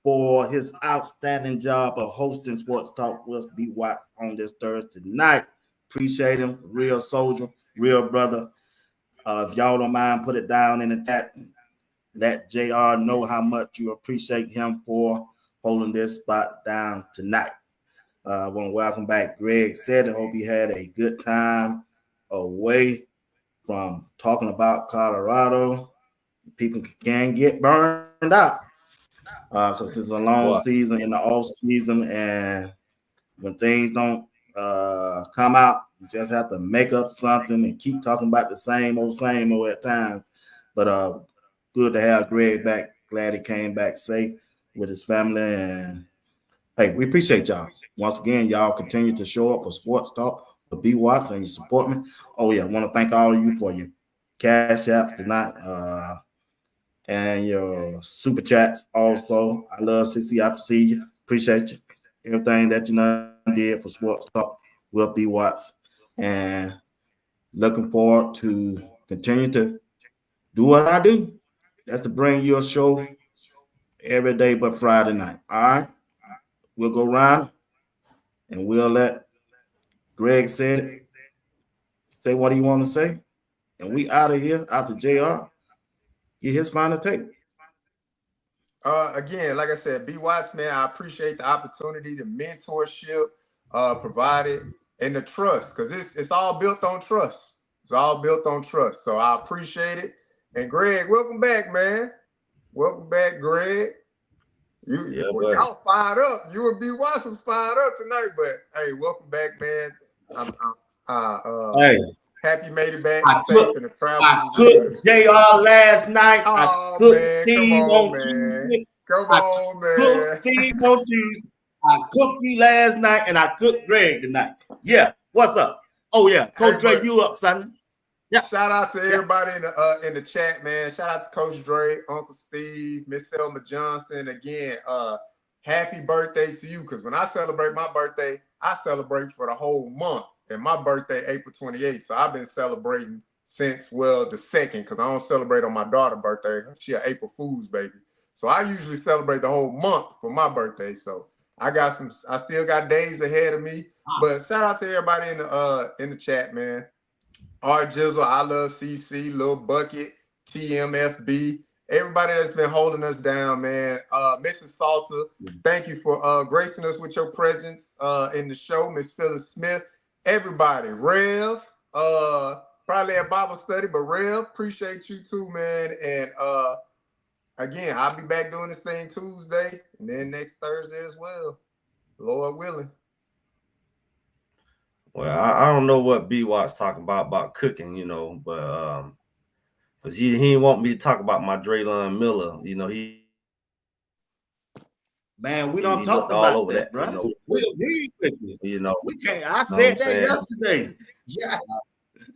for his outstanding job of hosting Sports Talk with B. Watts on this Thursday night. Appreciate him. Real soldier, real brother. If y'all don't mind, put it down in the chat. Let JR know how much you appreciate him for holding this spot down tonight. I want to welcome back Greg Said. I hope he had a good time away from talking about Colorado. People can get burned out because it's a long season in the off season, and when things don't come out, you just have to make up something and keep talking about the same old at times. But good to have Greg back. Glad he came back safe with his family. And hey, we appreciate y'all. Once again, y'all continue to show up for Sports Talk with B. Watts and you support me. Oh, yeah, I want to thank all of you for your cash apps tonight and your super chats also. I love CC. I see you. Appreciate you. Everything that you did for Sports Talk with B. Watts. And looking forward to continue to do what I do. That's to bring you a show every day but Friday night. All right? We'll go around and we'll let Greg say what he want to say. And we out of here after JR. Get his final take. Again, like I said, B. Watts, man, I appreciate the opportunity, the mentorship provided, and the trust, because it's all built on trust. It's all built on trust. So I appreciate it. And Greg, welcome back, man. Welcome back, Greg. Y'all fired up. You and B. Watts was fired up tonight, but hey, welcome back, man. Hey, happy you made it back safe and the travel. I cooked JR last night. I cooked Steve on Tuesday. Come on, man. Cooked Steve on Tuesday. I cooked you last night, and I cooked Greg tonight. Yeah, what's up? Oh yeah, Coach Dre, you up, son? Yeah. Shout out to everybody in the chat, man. Shout out to Coach Dre, Uncle Steve, Miss Selma Johnson. Again, happy birthday to you. Because when I celebrate my birthday, I celebrate for the whole month. And my birthday, April 28th. So I've been celebrating since, the 2nd, because I don't celebrate on my daughter's birthday. She an April Fool's baby. So I usually celebrate the whole month for my birthday. So I still got days ahead of me. But shout out to everybody in the chat, man. R Jizzle, I Love CC, Lil Bucket, TMFB, everybody that's been holding us down, man. Mrs. Salter, thank you for gracing us with your presence in the show. Miss Phyllis Smith, everybody. Rev, probably at Bible study, but Rev, appreciate you too, man. And again, I'll be back doing this thing Tuesday and then next Thursday as well, Lord willing. Well, I don't know what B Watt's talking about cooking, but because he didn't want me to talk about my Draylon Miller, Man, we don't talk about all over that, bro. We agree with you. We can't. I said that yesterday. Yeah.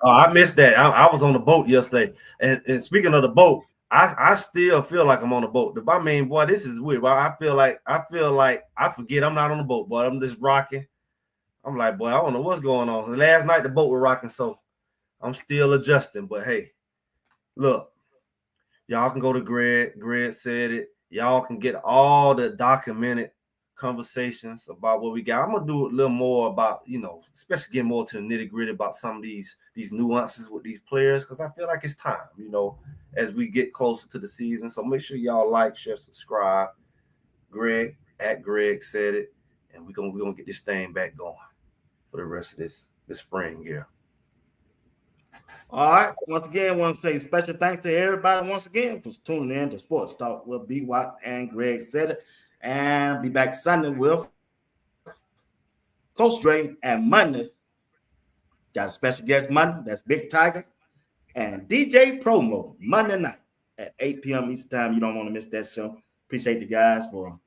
Oh, I missed that. I was on the boat yesterday, and speaking of the boat, I still feel like I'm on the boat. I mean, boy, this is weird. Boy, I feel like I forget I'm not on the boat, boy. I'm just rocking. I'm like, boy, I don't know what's going on. Last night the boat was rocking, so I'm still adjusting. But hey, look, y'all can go to Greg. Greg said it. Y'all can get all the documented conversations about what we got. I'm gonna do a little more about, especially get more to the nitty-gritty about some of these nuances with these players, because I feel like it's time, as we get closer to the season. So make sure y'all like, share, subscribe. Greg at Greg said it, and we're gonna get this thing back going for the rest of this spring year. All right. Once again, I want to say special thanks to everybody once again for tuning in to Sports Talk with B. Watts and Greg said it. And be back Sunday with Coach Dre. And Monday, got a special guest Monday. That's Big Tiger. And DJ Promo Monday night at 8 p.m. Eastern Time. You don't want to miss that show. Appreciate the guys for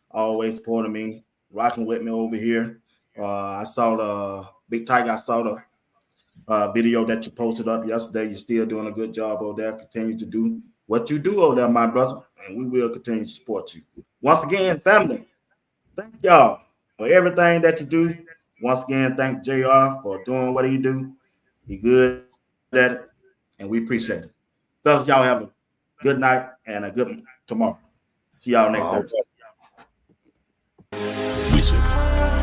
always supporting me, rocking with me over here. I saw the Big Tiger. I saw the video that you posted up yesterday. You're still doing a good job over there. Continue to do what you do over there, my brother, and we will continue to support you. Once again, family, thank y'all for everything that you do. Once again, thank JR for doing what he do. He good at it, and we appreciate it. Fellas, y'all have a good night and a good tomorrow. See y'all next Thursday.